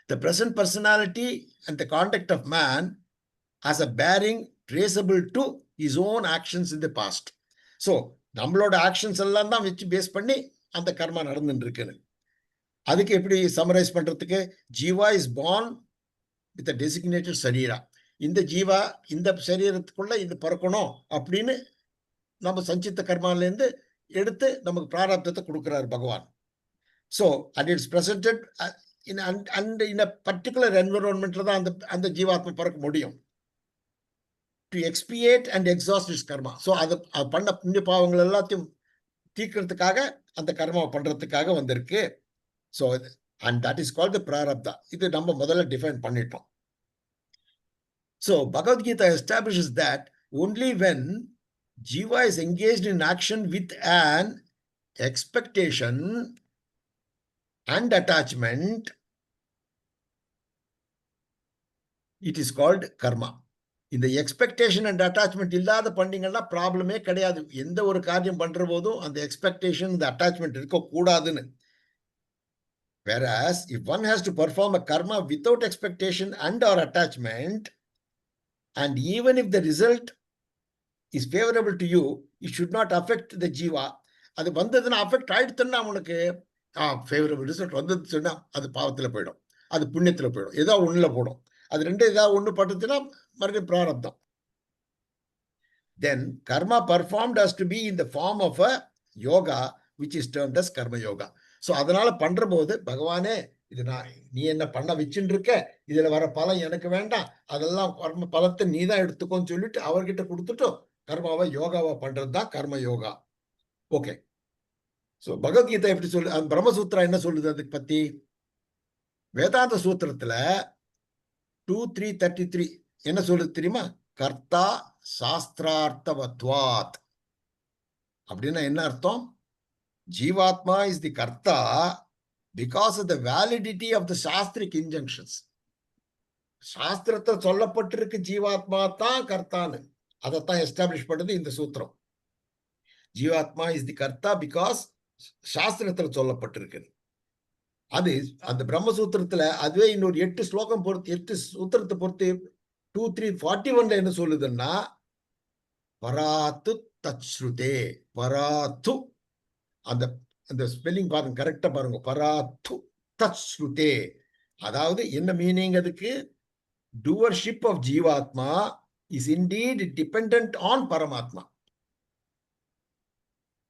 The present personality and the conduct of man has a bearing traceable to his own actions in the past. So நம்மளோட ஆக்ஷன்ஸ் எல்லாம் தான் வச்சு பேஸ் பண்ணி அந்த கர்மா நடந்துட்டு இருக்குன்னு. அதுக்கு எப்படி சமரைஸ் பண்றதுக்கு? Jiva is born with a designated sharira. இந்த ஜீவா இந்த சரீரத்துக்குள்ள இது பிறக்கணும் அப்படின்னு நம்ம சஞ்சித்த கர்மாலேருந்து எடுத்து நமக்கு பிராரப்தத்தை கொடுக்கிறார் Bhagavan. So and it's presented in a particular என்விரான்மெண்ட்ல தான் அந்த ஜீவாத்மா பிறக்க முடியும். To expiate and exhaust is karma. So அது பண்ண புண்ணிய பாவங்கள் எல்லாத்தையும் தீர்க்கிறதுக்காக அந்த கர்மாவை பண்றதுக்காக வந்திருக்கு. So and that is called the prarabdha. இது நம்ம முதல்ல டிஃபைன் பண்ணிட்டோம். So Bhagavad Gita establishes that only when Jiva is engaged in action with an expectation and attachment, it is called karma. இந்த எக்ஸ்பெக்டேஷன் அண்ட் அட்டாச்மெண்ட் இல்லாத பண்ணீங்கன்னா ப்ராப்ளமே கிடையாது. எந்த ஒரு காரியம் பண்ற போதும் அந்த எக்ஸ்பெக்டேஷன் இந்த அட்டாச்மெண்ட் இருக்கக்கூடாதுன்னு. Whereas if one has to perform a karma without expectation and or attachment, and even if the result is favorable to you, it should not affect the jiva. அது வந்ததுன்னா அஃபெக்ட் ஆயிடுத்துன்னா அவனுக்கு favourable result வந்தது சொன்னா அது பாவத்தில் போயிடும், அது புண்ணியத்தில் போயிடும், ஏதோ ஒண்ணுல போடும். அது ரெண்டு ஏதாவது ஒண்ணு பட்டுச்சுன்னா மறுபடியும் பிராரப்தம். Then karma performed has to be in the form of a yoga which is termed as karma yoga. So அதனால பண்ற போது பகவானே இது நீ என்ன பண்ண வச்சுட்டு இருக்க, இதுல வர பலன் எனக்கு வேண்டாம், அதெல்லாம் கர்ம பலத்தை நீ தான் எடுத்துக்கோன்னு சொல்லிட்டு அவர்கிட்ட கொடுத்துட்டு கர்மாவை யோகாவா பண்றது தான் கர்ம யோகா. ஓகே, ஸோ பகவத்கீதை எப்படி சொல்லு, பிரம்மசூத்திரா என்ன சொல்லுது அதுக்கு பத்தி? வேதாந்த சூத்திரத்துல 2.3.33 என்ன சொல்லுது தெரியுமா? கர்த்தா சாஸ்திரார்த்தவத்வாத். அப்படின்னா என்ன அர்த்தம்? ஜீவாத்மா is the karta because of the validity of the shastric injunctions. சாஸ்திரத்தை சொல்லப்பட்டிருக்கு ஜீவாத்மா தான் கர்த்தான்னு, அதைத்தான் எஸ்டாப்ளிஷ் பண்ணுது இந்த சூத்திரம். ஜீவாத்மா இஸ் தி கர்த்தா பிகாஸ் சாஸ்திரத்தில் சொல்லப்பட்டிருக்கு. அது அந்த பிரம்மசூத்திரத்துல அதுவே இன்னொரு 8 ஸ்லோகம் பொறுத்து 8 சூத்திரத்தை பொறுத்து 2, 3, 41 என்ன சொல்லுதுன்னா பராத்து தச்ருதே, பராத்து, அந்த அந்த ஸ்பெல்லிங் பாருங்க, கரெக்டா பாருங்க, பராத்து தச்ருதே. அதாவது என்ன மீனிங் அதுக்கு? doership of ஜீவாத்மா is indeed dependent on பரமாத்மா.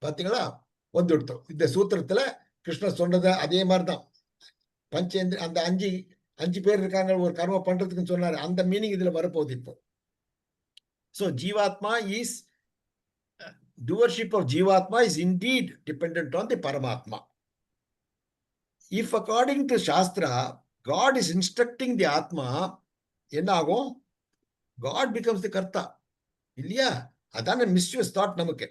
பாத்தீங்களா? வந்துடுத்தோம். இந்த சூத்திரத்துல கிருஷ்ணர் சொன்னது அதே மாதிரிதான். பஞ்சேந்திர அந்த அஞ்சு பேர் இருக்காங்க ஒரு கர்ம பண்றதுக்குன்னு சொன்னாரு. அந்த மீனிங் இதுல வரப்போகுது இப்போ. So ஜீவாத்மா is doership of ஜீவாத்மா is indeed dependent on the பரமாத்மா. If according to Shastra, God is instructing the Atma, என்ன ஆகும்? God becomes the கர்த்தா. இல்லையா? அதான மிஸ்யூஸ் தாட் நமக்கு.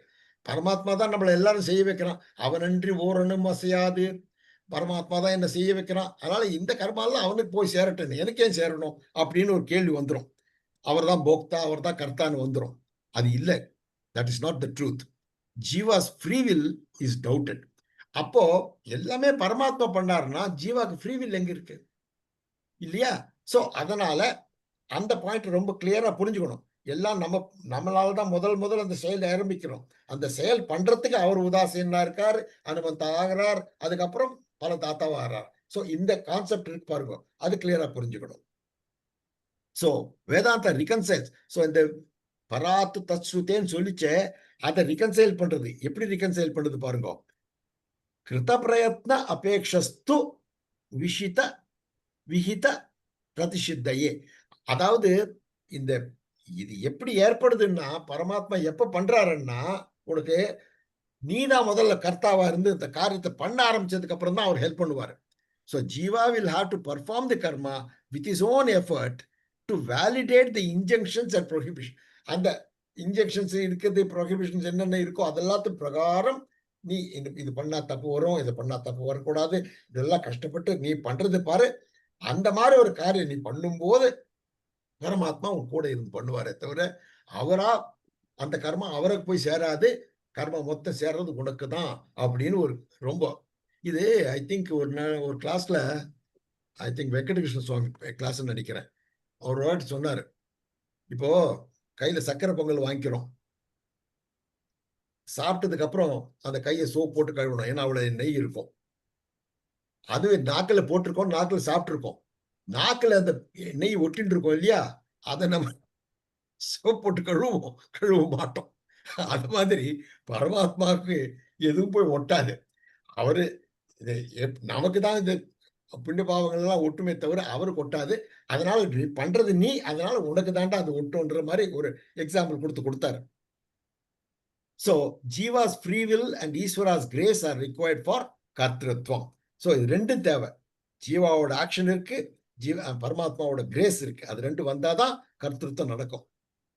பரமாத்மா தான் நம்மளை எல்லாரும் செய்ய வைக்கிறான். அவனன்றி ஓரணும் அசையாது. பரமாத்மா தான் என்ன செய்ய வைக்கிறான். அதனால இந்த கர்மாலாம் அவனுக்கு போய் சேரட்டும், எனக்கு ஏன் சேரணும் அப்படின்னு ஒரு கேள்வி வந்துடும். அவர் தான் போக்தா, அவர் தான் கர்த்தான்னு வந்துடும். அது இல்லை. That is not the truth. Jeeva's free will is doubted. அப்போ எல்லாமே பரமாத்மா பண்ணாருன்னா ஜீவாக்கு ஃப்ரீ வில் எங்க இருக்கு? இல்லையா? சோ அதனால அந்த பாயிண்ட் ரொம்ப கிளியரா புரிஞ்சுக்கணும். எல்லாம் நம்மளால தான் முதல் அந்த செயல் ஆரம்பிக்கிறோம். அந்த செயல் பண்றதுக்கு அவர் உதாசீனா இருக்காரு, அனுமந்தா ஆகிறார், அதுக்கப்புறம் பல தாத்தாவா ஆகிறார். சோ இந்த கான்செப்ட் இருக்கு பாருங்க, அது கிளியரா புரிஞ்சுக்கணும். சோ வேதாந்தா ரிகன்சைல்ஸ். சோ இந்த பராத்து தத்ஸ்ருதேன்னு சொல்லிச்சே, அதை ரிகன்சைல் பண்றது எப்படி ரிகன்சைல் பண்றது பாருங்க. கிருத பிரயத்ன அபேக்ஷஸ்து விஷித விஹித பிரதிஷித்தையே. அதாவது இந்த இது எப்படி ஏற்படுதுன்னா, பரமாத்மா எப்ப பண்றாருன்னா, உனக்கு நீதான் முதல்ல கர்த்தாவா இருந்து இந்த காரியத்தை பண்ண ஆரம்பிச்சதுக்கு அப்புறம் தான் அவர் ஹெல்ப் பண்ணுவாரு. So Jiva will have to perform the karma with his own effort to validate the injunctions and prohibitions. அந்த இன்ஜெக்ஷன்ஸ் இருக்குது, ப்ரொஹிபிஷன்ஸ் என்னென்ன இருக்கோ அதெல்லாத்துக்கு பிரகாரம் நீ இது பண்ணா தப்பு வரும், இதை பண்ணா தப்பு வரக்கூடாது, இதெல்லாம் கஷ்டப்பட்டு நீ பண்றது பாரு. அந்த மாதிரி ஒரு காரியம் நீ பண்ணும்போது பரமாத்மா உன் கூட இருந்து பண்ணுவாரே தவிர அவரா அந்த கர்மா அவருக்கு போய் சேராது. கர்மா மொத்தம் சேர்றது உனக்கு தான் அப்படின்னு ஒரு ரொம்ப இது ஐ திங்க் ஒரு கிளாஸ்ல I think Venkatakrishna Swami class நினைக்கிறேன். அவர் வாட்டி சொன்னாரு, இப்போ கையில சக்கரை பொங்கல் வாங்கிக்கிறோம், சாப்பிட்டதுக்கு அப்புறம் அந்த கையை சோப் போட்டு கழுவணும், ஏன்னா அவ்வளவு நெய் இருக்கும். அதுவே நாக்கில் போட்டிருக்கோம், நாக்கில் சாப்பிட்டுருக்கோம், நாக்கில் அந்த நெய் ஒட்டின்னு இருக்கோம் இல்லையா, அதை நம்ம சோப் போட்டு கழுவ மாட்டோம். அது மாதிரி பரமாத்மாவுக்கு எதுவும் போய் ஒட்டாது. அவரு நமக்கு தான் இந்த புண்ணிய பாவங்கள் எல்லாம் ஒட்டுமே தவிர அவருக்கு ஒட்டாது. அதனால பண்றது நீ, அதனால உனக்கு தாண்டா அது ஒட்டுன்ற மாதிரி ஒரு எக்ஸாம்பிள் கொடுத்தாரு. So Jiva's free will and Ishvara's grace are required for kartritvam. So இது ரெண்டும் தேவை. ஜீவாவோட ஆக்ஷன் இருக்கு, பரமாத்மாவோட கிரேஸ் இருக்கு. அது ரெண்டு வந்தாதான் கர்த்திருவம் நடக்கும்.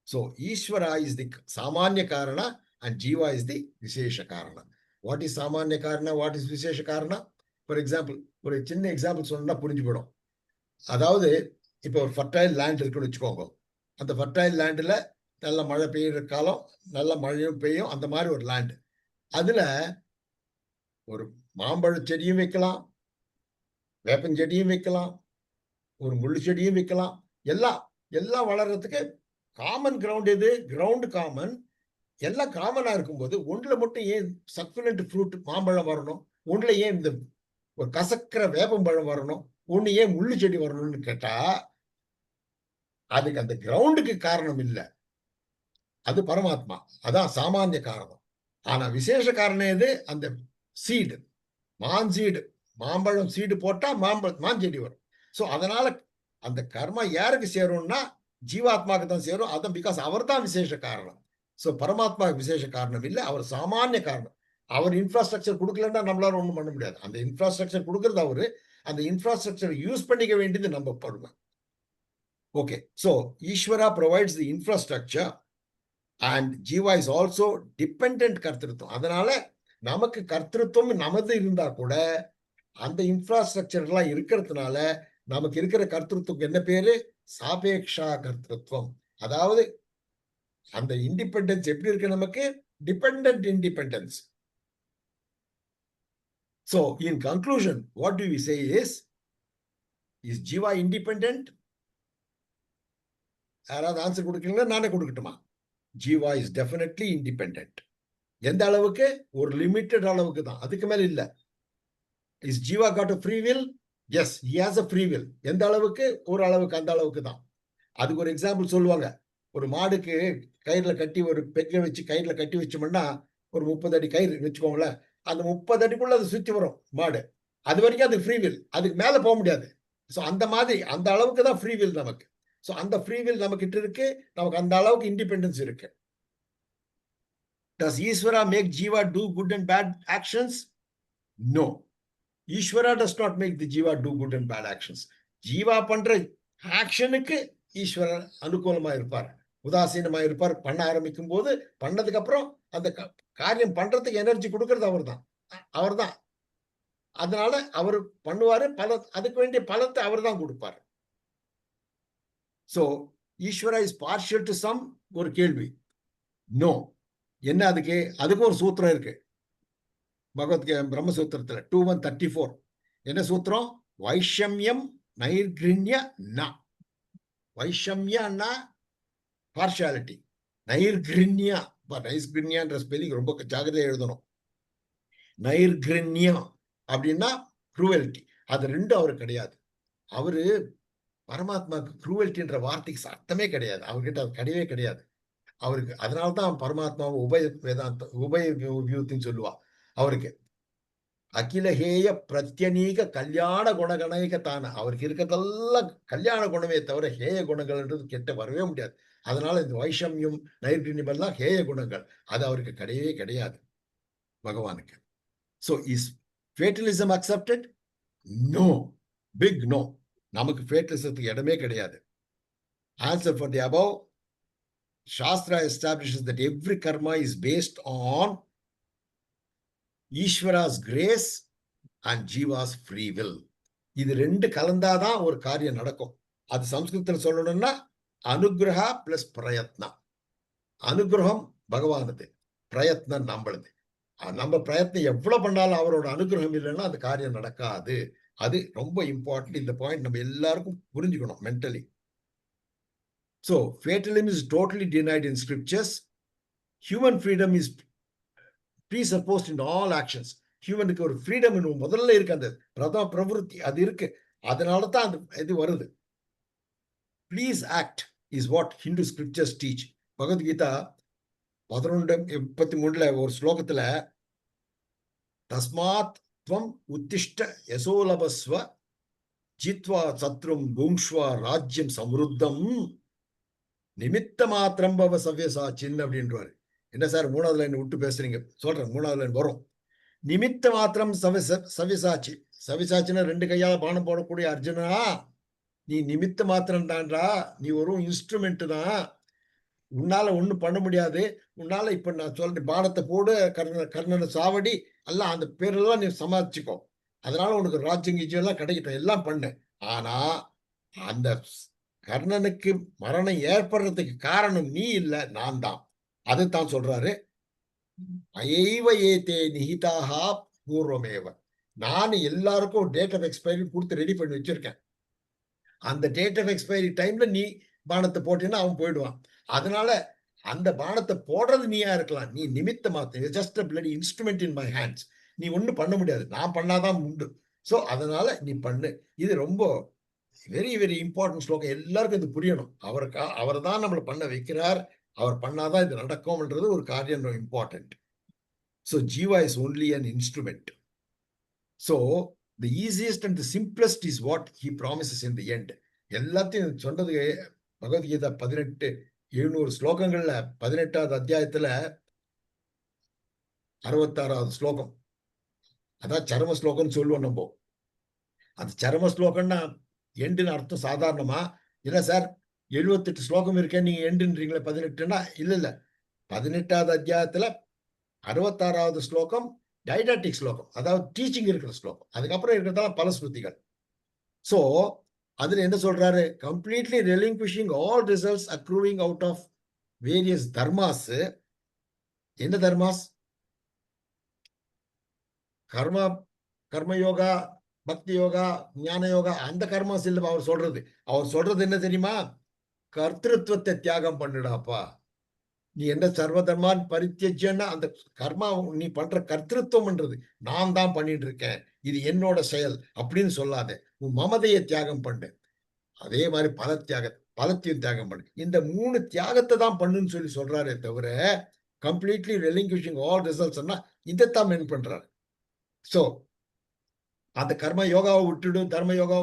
ஸோ ஈஸ்வரா இஸ் தி சாமானிய காரண அண்ட் ஜீவா இஸ் தி விசேஷ காரண. வாட் இஸ் சாமானிய காரண, வாட் இஸ் விசேஷ காரண? ஃபார் எக்ஸாம்பிள் ஒரு சின்ன எக்ஸாம்பிள் சொன்னா புரிஞ்சுப்படும். அதாவது இப்போ ஒரு ஃபர்டைல் லேண்ட் இருக்குன்னு வச்சுக்கோங்க. அந்த ஃபர்டைல் லேண்டில் நல்ல மழை பெய்யுற காலம், நல்ல மழையும் பெய்யும், அந்த மாதிரி ஒரு லேண்டு. அதுல ஒரு மாம்பழ செடியும் வைக்கலாம், வேப்பஞ்செடியும் வைக்கலாம், ஒரு முள்ளு செடியும் வைக்கலாம். எல்லாம் வளர்றதுக்கு காமன் கிரவுண்ட் எது? Ground common. எல்லாம் காமனா இருக்கும்போது ஒன்றுல மட்டும் ஏன் சக்குலண்ட் ஃப்ரூட் மாம்பழம் வரணும், ஒன்றுல ஏன் இந்த ஒரு கசக்கிற வேப்பம்பழம் வரணும், ஒண்ணு ஏன் முள்ளு செடி வரணும்னு கேட்டா அதுக்கு அந்த கிரவுண்டுக்கு காரணம் இல்லை, அது பரமாத்மா. அதான் சாமானிய காரணம். ஆனா விசேஷ காரணம் எது? அந்த சீடு, மாஞ்சீடு, மாம்பழம் சீடு போட்டா மாஞ்செடி வரும். சோ அதனால அந்த கர்மா யாருக்கு சேரும்னா ஜீவாத்மாவுக்கு தான் சேரும். அதான் பிகாஸ் அவர் தான் விசேஷ காரணம். சோ பரமாத்மாவுக்கு விசேஷ காரணம் இல்லை, அவர் சாமானிய காரணம். அவர் இன்ஃப்ராஸ்ட்ரக்சர் கொடுக்கலன்னா நம்மளால ஒண்ணும் பண்ண முடியாது. அந்த இன்ஃப்ராஸ்ட்ரக்சர் கொடுக்கறது அவரு, அந்த இன்ஃப்ராஸ்ட்ரக்சர் யூஸ் பண்ணிக்க வேண்டியது நம்ம படுமை. Okay, so Ishvara provides the infrastructure and Jiva is also dependent kartritvam. அதனால நமக்கு கர்த்திருவம் நமது இருந்தா கூட அந்த இன்ஃப்ராஸ்ட்ரக்சர் எல்லாம் இருக்கிறதுனால நமக்கு இருக்கிற கர்த்திருவத்துக்கு என்ன பேரு? சாபேக்ஷா கர்த்திருவம். அதாவது அந்த இண்டிபெண்டன்ஸ் எப்படி இருக்கு நமக்கு? Dependent independence. So in conclusion, what do we say is Jiva independent? யாராவது ஆன்சர் கொடுக்கீங்களா, நானே கொடுக்கட்டுமா? Jiva is definitely independent. எந்த அளவுக்கு? ஒரு லிமிட்டட் அளவுக்கு தான், அதுக்கு மேல இல்ல. Is Jiva got a free will? Yes, he has a free will. எந்த அளவுக்கு? ஒரு அளவுக்கு, அந்த அளவுக்கு தான். அதுக்கு ஒரு எக்ஸாம்பிள் சொல்லுவாங்க. ஒரு மாடுக்கு கயிறுல கட்டி, ஒரு பெக்கை வச்சு கயிறுல கட்டி வச்சோம்னா, ஒரு 30 அடி கயிறு வச்சுக்கோங்களேன், அந்த 30 அடிக்குள்ள அது சுத்தி வரும் மாடு. அது வரைக்கும் அது ஃப்ரீ வில், அதுக்கு மேல போக முடியாது. ஸோ அந்த மாதிரி, அந்த அளவுக்கு தான் ஃப்ரீ வில் நமக்கு. ஸோ அந்த ஃப்ரீ வில் நம்ம கிட்ட இருக்கு, நமக்கு அந்த அளவுக்கு இண்டிபெண்டன்ஸ் இருக்கு. Does Ishvara make Jiva do good and bad actions? No. Ishvara does not make the Jiva do good and bad actions. Jeeva பண்ற ஆக்ஷனுக்கு ஈஸ்வரர் அனுகூலமா இருப்பார், உதாசீனமா இருப்பார். பண்ண ஆரம்பிக்கும் போது, பண்ணதுக்கு அப்புறம் அந்த காரியம் பண்றதுக்கு எனர்ஜி கொடுக்கறது அவர்தான். அதனால அவர் பண்ணுவாரு, அதுக்கு வேண்டிய பலத்தை அவர் தான் கொடுப்பார். சோ ஈஸ்வரா இஸ் பார்ஷியல் டு சம். ஒரு கேள்வி, நோ. என்ன அதுக்கு ஒரு சூத்திரம் இருக்கு பகவத்கீதை பிரம்மசூத்திரத்துல 2:134. என்ன சூத்திரம்? வைஷமியம் நைர்கிருண்ய ந. வைஷமியன்னா பார்ஷியாலிட்டி, நைர்கிருண்யா, நைர்கிருண்யான்ற ஸ்பெல்லிங் ரொம்ப ஜாகிரதையா எழுதணும். நைர்கிருண்யா அப்படின்னா குரூவல்டி. அது ரெண்டும் அவருக்கு கிடையாது. அவரு பரமாத்மாவுக்கு குரூவல்டின்ற வார்த்தைக்கு அர்த்தமே கிடையாது, அவர்கிட்ட அது கிடையவே கிடையாது அவருக்கு. அதனால்தான் பரமாத்மாவை உபய சொல்லுவா அவருக்கு. அகிலஹேய பிரத்யநீக கல்யாண குணகணைக தான. அவருக்கு இருக்கிறதெல்லாம் கல்யாண குணமே தவிர ஹேய குணங்கள்ன்றது கெட்ட வரவே முடியாது. அதனால இந்த வைஷமியம் நைர்கிருண்யம் எல்லாம் ஹேய குணங்கள், அது அவருக்கு கிடையவே கிடையாது பகவானுக்கு. So is fatalism accepted? No. Big no. நமக்கு fatalismத்துக்கு இடமே கிடையாது. Answer for the above. Shastra establishes that every karma is based on Ishvara's grace and Jiva's free will. இது ரெண்டு கலந்தாதான் ஒரு காரியம் நடக்கும். அது சம்ஸ்கிருதத்தில் சொல்லணும்னா அனுகிரகா பிளஸ் பிரயத்னா. அனுகிரகம் பகவானது, பிரயத்னம் நம்மளது. நம்ம பிரயத்னம் எவ்வளவு பண்ணாலும் அவரோட அனுகிரகம் இல்லைன்னா அந்த காரியம் நடக்காது. அது ரொம்ப இம்பார்ட்டன்ட். இந்த பாயிண்ட் நம்ம எல்லாருக்கும் புரிஞ்சுக்கணும் mentally. So fatalism is totally denied in scriptures. Human freedom is presupposed in all actions. ஹியூமனுக்கு ஒரு ஃப்ரீடம் முதல்ல இருக்கு, அந்த பிரதம பிரவருத்தி அது இருக்கு. அதனால தான் அந்த இது வருது. Please act is what Hindu scriptures teach. Bhagavad Gita 11:33 ஒரு ஸ்லோகத்துல தஸ்மாத் த்வம் உத்திஷ்ட யசோலபஸ்வ ஜித்வா சத்ரும் புங்ஷ்வா ராஜ்யம் சம்ருத்தம் நிமித்த மாத்திரம் பவ சவ்யசாச்சின் அப்படின்றாரு. என்ன சார் 3வது லைன் விட்டு பேசுறீங்க? சொல்றேன், 3வது லைன் வரும். நிமித்த மாத்திரம் சவ்யசாச்சி. சவ்யசாச்சின்னா 2 கையால பானம் போடக்கூடிய அர்ஜுனா, நீ நிமித்த மாத்திரம் தான்டா, நீ ஒரு இன்ஸ்ட்ருமெண்ட் தான். உன்னால ஒண்ணும் பண்ண முடியாது. உன்னால இப்ப நான் சொல்றேன், பானத்தை போடு, கர்ணனை சாவடி, எல்லாம் அந்த பேரெல்லாம் நீ சமாளிச்சுக்கோ. அதனால உனக்கு ராஜ்யம் கீஜ்யம் எல்லாம் கிடைக்கட்டும், எல்லாம் பண்ணு. ஆனா அந்த கர்ணனுக்கு மரணம் ஏற்படுறதுக்கு காரணம் நீ இல்ல, நான் தான். அதுதான் சொல்றாரு. அயைவ ஏதே நிஹிதாஹா பூர்வமேவ. நான் எல்லாருக்கும் டேட் ஆஃப் எக்ஸ்பைரி கொடுத்து ரெடி பண்ணி வச்சிருக்கேன். அந்த டேட் ஆஃப் எக்ஸ்பைரி டைம்ல நீ பானத்தை போட்டீங்கன்னா அவன் போயிடுவான். அதனால அந்த பானத்தை போடுறது நீயா இருக்கலாம், நீ நிமித்த மாத்திரம், just a bloody instrument in my hands. நீ ஒன்னும் பண்ண முடியாது, நான் பண்ணாதான் உண்டு. சோ அதனால நீ பண்ணு. இது ரொம்ப வெரி வெரி இம்பார்ட்டன்ட் ஸ்லோகம். எல்லாருக்கும் இது புரியணும். அவர் தான் நம்மளை பண்ண வைக்கிறார், அவர் பண்ணாதான் இது நடக்கும்ன்றது ஒரு காரியம் important. So Jeeva is only an instrument. So the easiest and the simplest is what he promises in the end. எல்லாத்தையும் சொன்னது பகவத்கீதா 700 ஸ்லோகங்கள்ல 18வது அத்தியாயத்துல 66வது ஸ்லோகம், அதான் சரம ஸ்லோகம்னு சொல்லுவோம் நம்ம. அந்த சரம ஸ்லோகம்னா எண்டுன்னு அர்த்தம் சாதாரணமா. இல்ல சார் 78 ஸ்லோகம் இருக்கேன், நீங்க எண்டுன்றீங்களே 18ன்னா, இல்ல 18வது அத்தியாயத்துல 66வது ஸ்லோகம் டைடாக்டிக் ஸ்லோகம், அதாவது டீச்சிங் இருக்கிற ஸ்லோகம். அதுக்கப்புறம் இருக்கிறதால பல ஸ்ருதிகள். சோ அதுல என்ன சொல்றாரு? Completely relinquishing all results accruing out of various dharmas. என்ன தர்மாஸ்? கர்மா கர்மயோகா, பக்தி யோகா, ஞான யோகா அந்த கர்மாஸ் இல்ல அவர் சொல்றது. அவர் சொல்றது என்ன தெரியுமா? கர்த்திருவத்தை தியாகம் பண்ணுடாப்பா. நீ என்ன சர்வதர்மான் பரித்தியஜன்னா அந்த கர்மா நீ பண்ற கர்த்திருவம்ன்றது நான் தான் பண்ணிட்டு இருக்கேன், இது என்னோட செயல் அப்படின்னு சொல்லாத. உன் மமதையை தியாகம் பண்ணு. அதே மாதிரி பலத்தையும் தியாகம் பண்ணு. இந்த 3 தியாகத்தை தான் பண்ணுன்னு சொல்லி சொல்றாரே தவிர கம்ப்ளீட்லி ரெலிங்குவிஷிங் ஆல் ரிசல்ட்ஸ்னா இதைத்தான் மென் பண்றாரு. ஸோ அந்த கர்ம யோகாவை விட்டுடு, தர்ம யோகா,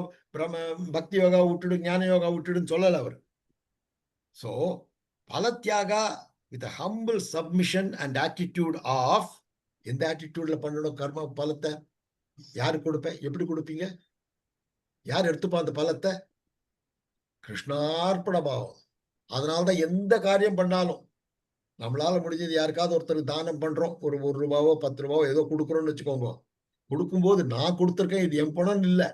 பக்தி யோகாவை விட்டுடு, ஞான யோகா விட்டுடுன்னு சொல்லல அவர். So phalatyaga with humble submission and attitude of, எந்த ஆட்டிடியூட்ல பண்ணணும் கர்ம பலத்தை? யாரு கொடுப்பேன்? எப்படி கொடுப்பீங்க? யார் எடுத்துப்பா அந்த பலத்தை? கிருஷ்ணார்ப்பண பாவம். அதனால்தான் எந்த காரியம் பண்ணாலும் நம்மளால முடிஞ்சது யாருக்காவது ஒருத்தருக்கு தானம் பண்றோம், ஒரு 1 ரூபாவோ 10 ரூபாவோ ஏதோ கொடுக்குறோம்னு வச்சுக்கோங்க. கொடுக்கும்போது நான் கொடுத்துருக்கேன், இது என் பணம் இல்லை,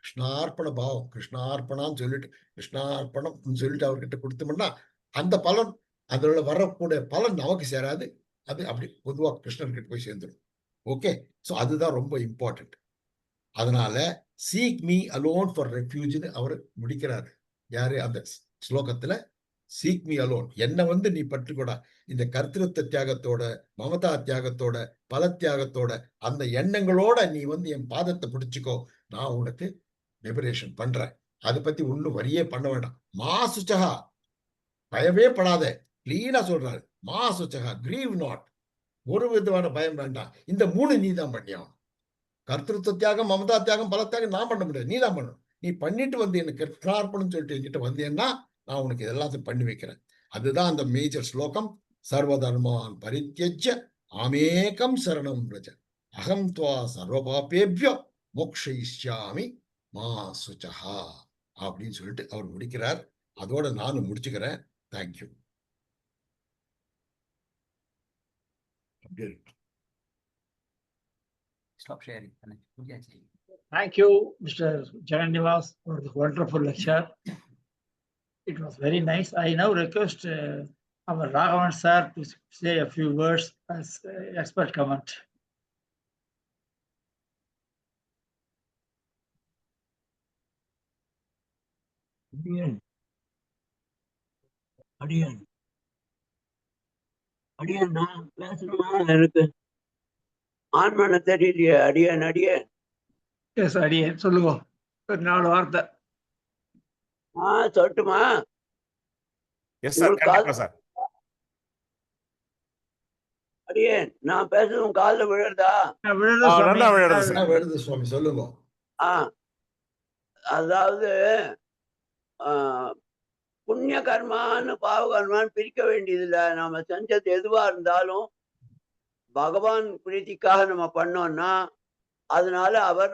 கிருஷ்ணார்ப்பண பாவம், கிருஷ்ணார்ப்பணான்னு சொல்லிட்டு கிருஷ்ணார்ப்பணம் சொல்லிட்டு அவர்கிட்ட கொடுத்தோம்னா அந்த பலன், அதோட வரக்கூடிய பலன் நமக்கு சேராது. அது அப்படி பொதுவாக கிருஷ்ணர்கிட்ட போய் சேர்ந்துடும். ஓகே, ஸோ அதுதான் ரொம்ப இம்பார்ட்டன்ட். அதனால சீக் மீ அலோன் ஃபார் ரெஃப்யூஜ்னு அவர் முடிக்கிறாரு. யாரு அந்த ஸ்லோகத்துல? சீக் மீ அலோன், என்னை நீ பற்றுக்கூடா. இந்த கர்த்திருவ தியாகத்தோட, மமதா தியாகத்தோட, பல தியாகத்தோட அந்த எண்ணங்களோட நீ என் பாதத்தை பிடிச்சிக்கோ, நான் உனக்கு லிபரேஷன் பண்றேன். அதை பத்தி ஒன்னும் வரியே பண்ண வேண்டாம். மா சுச்சகா, பயமே படாத, கிளீனா சொல்றாரு. மா சுச்சகா, கிரீவ் நாட், ஒரு விதமான பயம் வேண்டாம். இந்த 3 நீ தான் பண்ணியாகும். கர்த்திருவ தியாகம், மமதா தியாகம், பல தியாகம் நான் பண்ண முடியாது, நீ தான் பண்ணணும். நீ பண்ணிட்டு எனக்கு கிருஷ்ணார்ப்பணம் சொல்லிட்டு என்கிட்ட வந்தேன்னா நான் உனக்கு எல்லாத்தையும் பண்ணி வைக்கிறேன். அதுதான் அந்த மேஜர் ஸ்லோகம். சர்வதர்மான் பரித்யஜ்ய ஆமேகம் சரணம் பிரஜ அகம் துவா சர்வபாபேப்யோ மோக்ஷயிஷ்யாமி மா சுச்சஹா அப்படின்னு சொல்லிட்டு அவர் முடிக்கிறார். அதோட நானும் முடிச்சுக்கிறேன். Thank you. Stop sharing. Thank you, Mr. Jagannivas, for the wonderful lecture. It was very nice. I now request our Raghavan sir to say a few words as expert comment. அடியன் நான் பேசணுமா? எனக்கு ஆன்மன தெரியலையே. அடியன் Yes, அடியேன் சொல்லுங்க, ஒரு 4 வார்த்தை. சொல்லட்டுமா? எஸ் சார், கண்டிப்பா சார். அடியேன் நான் பேசுறதும் காலில் விழுறதா? நல்லா விழுறது சார். விழுது சுவாமி, சொல்லுங்க. அதாவது புண்ணிய கர்மான்னு பாவ கர்மான்னு பிரிக்க வேண்டியதில்ல. நாம செஞ்சது எதுவா இருந்தாலும் பகவான் பிரீத்திக்காக நம்ம பண்ணோம்னா அதனால அவர்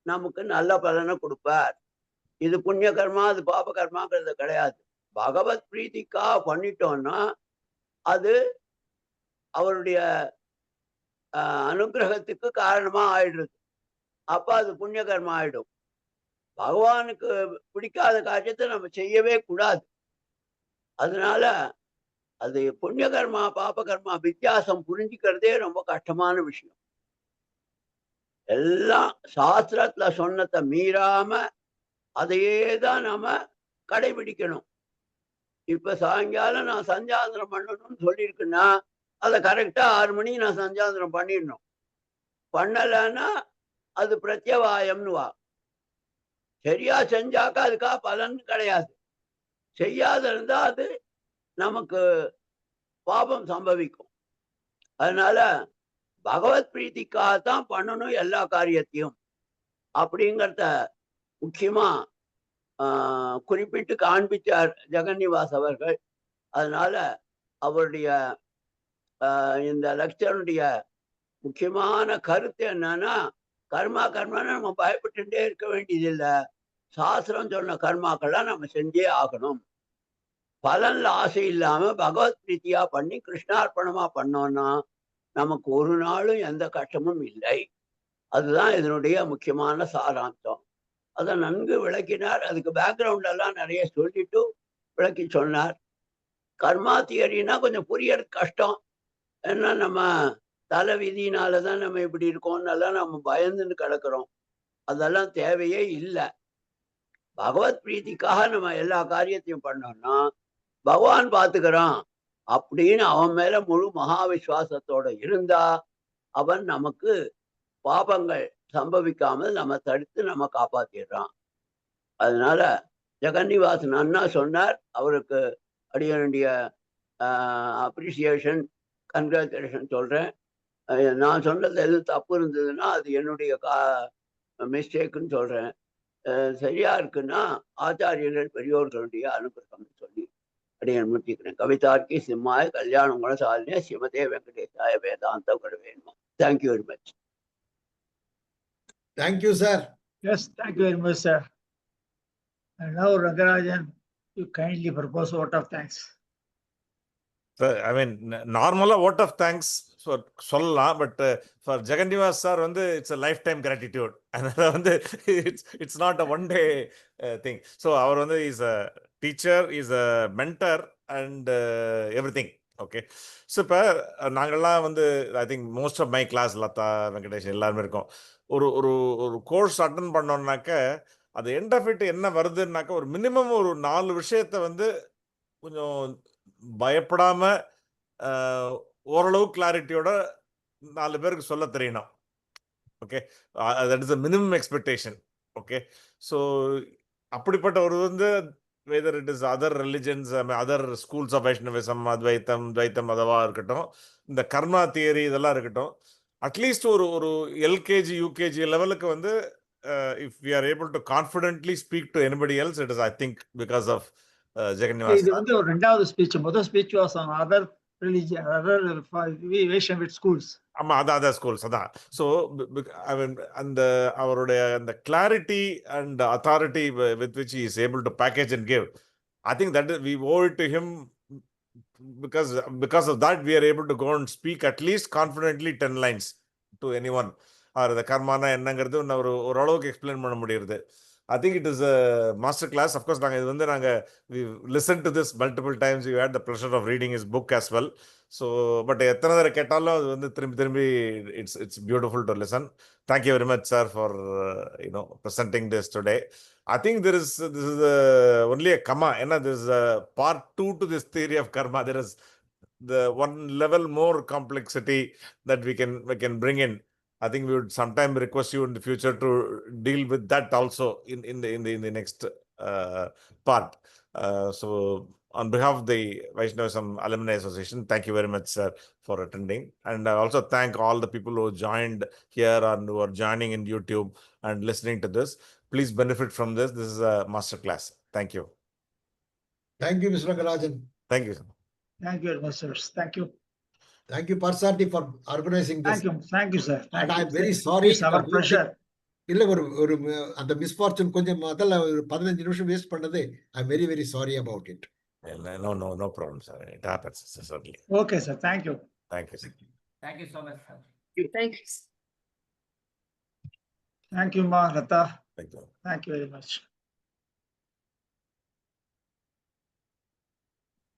நமக்கு நல்ல பலனை கொடுப்பார். இது புண்ணிய கர்மா, அது பாப கர்மாங்கிறது கிடையாது. பகவத் பிரீத்திக்காக பண்ணிட்டோம்னா அது அவருடைய அனுகிரகத்துக்கு காரணமா ஆயிடுறது. அப்ப அது புண்ணிய கர்மா ஆயிடும். பகவானுக்கு பிடிக்காத காரியத்தை நம்ம செய்யவே கூடாது. அதனால அது புண்ணிய கர்மா பாப கர்மா வித்தியாசம் புரிஞ்சுக்கிறதே ரொம்ப கஷ்டமான விஷயம். எல்லாம் சாஸ்திரத்துல சொன்னதை மீறாம அதையே தான் நாம கடைபிடிக்கணும். இப்ப சாயங்காலம் நான் சந்தியாவந்தனம் பண்ணணும்னு சொல்லியிருக்குன்னா அதை கரெக்டா 6 மணிக்கு நான் சந்தியாவந்தனம் பண்ணிடணும். பண்ணலைன்னா அது பிரத்யவாயம்னு வா. சரியா செஞ்சாக்கா அதுக்காக பலன் கிடையாது. செய்யாத இருந்தா அது நமக்கு பாபம் சம்பவிக்கும். அதனால பகவத் பிரீத்திக்காகத்தான் பண்ணணும் எல்லா காரியத்தையும் அப்படிங்கிறத முக்கியமா குறிப்பிட்டு காண்பிச்சார் ஜெகன்னிவாஸ் அவர்கள். அதனால அவருடைய இந்த லெக்சருடைய முக்கியமான கருத்து என்னன்னா, கர்மான்னு நம்ம பயப்பட்டுட்டே இருக்க வேண்டியதில்லை. சாஸ்திரம் சொன்ன கர்மாக்கள்லாம் நம்ம செஞ்சே ஆகணும். பலன்ல ஆசை இல்லாம பகவத் பிரீத்தியா பண்ணி கிருஷ்ணார்ப்பணமா பண்ணோம்னா நமக்கு ஒரு நாளும் எந்த கஷ்டமும் இல்லை. அதுதான் இதனுடைய முக்கியமான சாராம்சம். அதை நன்கு விளக்கினார். அதுக்கு பேக்ரவுண்ட் எல்லாம் நிறைய சொல்லிட்டு விளக்கி சொன்னார். கர்மா தியரினா கொஞ்சம் புரியறது கஷ்டம். ஏன்னா நம்ம தலை விதியினால தான் நம்ம இப்படி இருக்கோம்னெல்லாம் நம்ம பயந்துன்னு கிடக்கிறோம். அதெல்லாம் தேவையே இல்லை. பகவத் பிரீத்திக்காக நம்ம எல்லா காரியத்தையும் பண்ணோம்னா பகவான் பார்த்துக்கிறான் அப்படின்னு அவன் மேல முழு மகா விசுவாசத்தோட இருந்தா அவன் நமக்கு பாபங்கள் சம்பவிக்காமல் நம்ம தடுத்து நம்ம காப்பாத்திடுறான். அதனால ஜெகன்னிவாசன் அண்ணா சொன்னார். அவருக்கு அடியனுடைய அப்ரிசியேஷன், கங்க்ராச்சுலேஷன் சொல்றேன். நான் சொன்னது எதுவும் தப்பு இருந்ததுன்னா அது என்னுடைய மிஸ்டேக்குன்னு சொல்றேன். சரியா இருக்குன்னா ஆச்சாரியர்கள் பெரியோர்களுடைய அனுகிரகம் சொல்லி அடியன் முடிச்சுக்கிறேன். கவிதார்க்கி சிம்மாய கல்யாணம் குணசாலினே ஸ்ரீமதே வெங்கடேசாய வேதாந்த குருவேன்மா. Thank you very much. Thank you sir. Yes, thank you very much, sir. And now, Rangarajan, you kindly propose a vote of thanks. I mean நார்மலாக vote of thanks சொல்லலாம். பட் ஃபார் ஜெகன்னிவாஸ் சார் வந்து it's a lifetime gratitude. அதனால வந்து it's not a one day thing. So அவர் வந்து is a teacher, is a mentor and everything. Okay. So இப்போ நாங்கள்லாம் வந்து I think most of my class Lata, Venkatesh எல்லாருமே இருக்கோம். ஒரு ஒரு ஒரு கோர்ஸ் அட்டன் பண்ணோம்னாக்க அது எண்ட் ஆஃப் இட் என்ன வருதுன்னாக்க ஒரு மினிமம் ஒரு 4 விஷயத்த வந்து கொஞ்சம் பயப்படாம ஓரளவு கிளாரிட்டியோட 4 பேருக்கு சொல்ல தெரியணும். Okay. That is a minimum expectation. Okay. So அப்படிப்பட்ட ஒரு வந்து whether it is other religions, other schools of Vaishnavism, அத்வைத்தம், துவைத்தம் அதுவாக இருக்கட்டும், இந்த கர்மா தியரி இதெல்லாம் இருக்கட்டும், அட்லீஸ்ட் ஒரு ஒரு எல்கேஜி யூகேஜி லெவலுக்கு வந்து if we are able to confidently speak to anybody else, it is I think because of Jagannivas. இது வந்து ஒரு ரெண்டாவது ஸ்பீச். முதல் speech was on other religion, other Vaishnava schools. ஆமா, அதான் ஸ்கூல்ஸ் அதான். ஸோ ஐ மீன் அந்த அவருடைய அந்த clarity and authority with which is able to package and give, I think that we owe it to him. Because of that we are able to go and speak at least confidently 10 lines to anyone. Or the karmana என்னங்கிறது ஓரளவுக்கு explain பண்ண முடியுது. I think it is a master class. Of course, we listened to this multiple times. We had the pleasure of reading his book as well. So, but it's beautiful to listen. Thank you very much, sir, for presenting this today. I think this is only a comma. There is a part 2 to this theory of karma. There is the one level more complexity that we can bring in. I think we would sometime request you in the future to deal with that also in the next part. So on behalf of the Vaishnavism Alumni Association, thank you very much, sir, for attending. And I also thank all the people who joined here and who are joining in YouTube and listening to this. Please benefit from this. This is a master class. Thank you. Thank you, Mr. Rangarajan. Thank you, sir. Thank you very much, sir. Thank you. Thank you, Parsati, for organizing this. Thank you, sir. And I'm very sorry. It's our pleasure. இல்ல ஒரு அந்த misfortune கொஞ்சம் முதல்ல ஒரு 15 நிமிஷம் waste பண்ணது. I'm very very sorry about it. No problem, sir. It happens, certainly. Okay, sir. Thank you. Thank you, sir. Thank you so much, sir. Thanks. Thank you, Ma, Lata. Thank you. Thank you very much.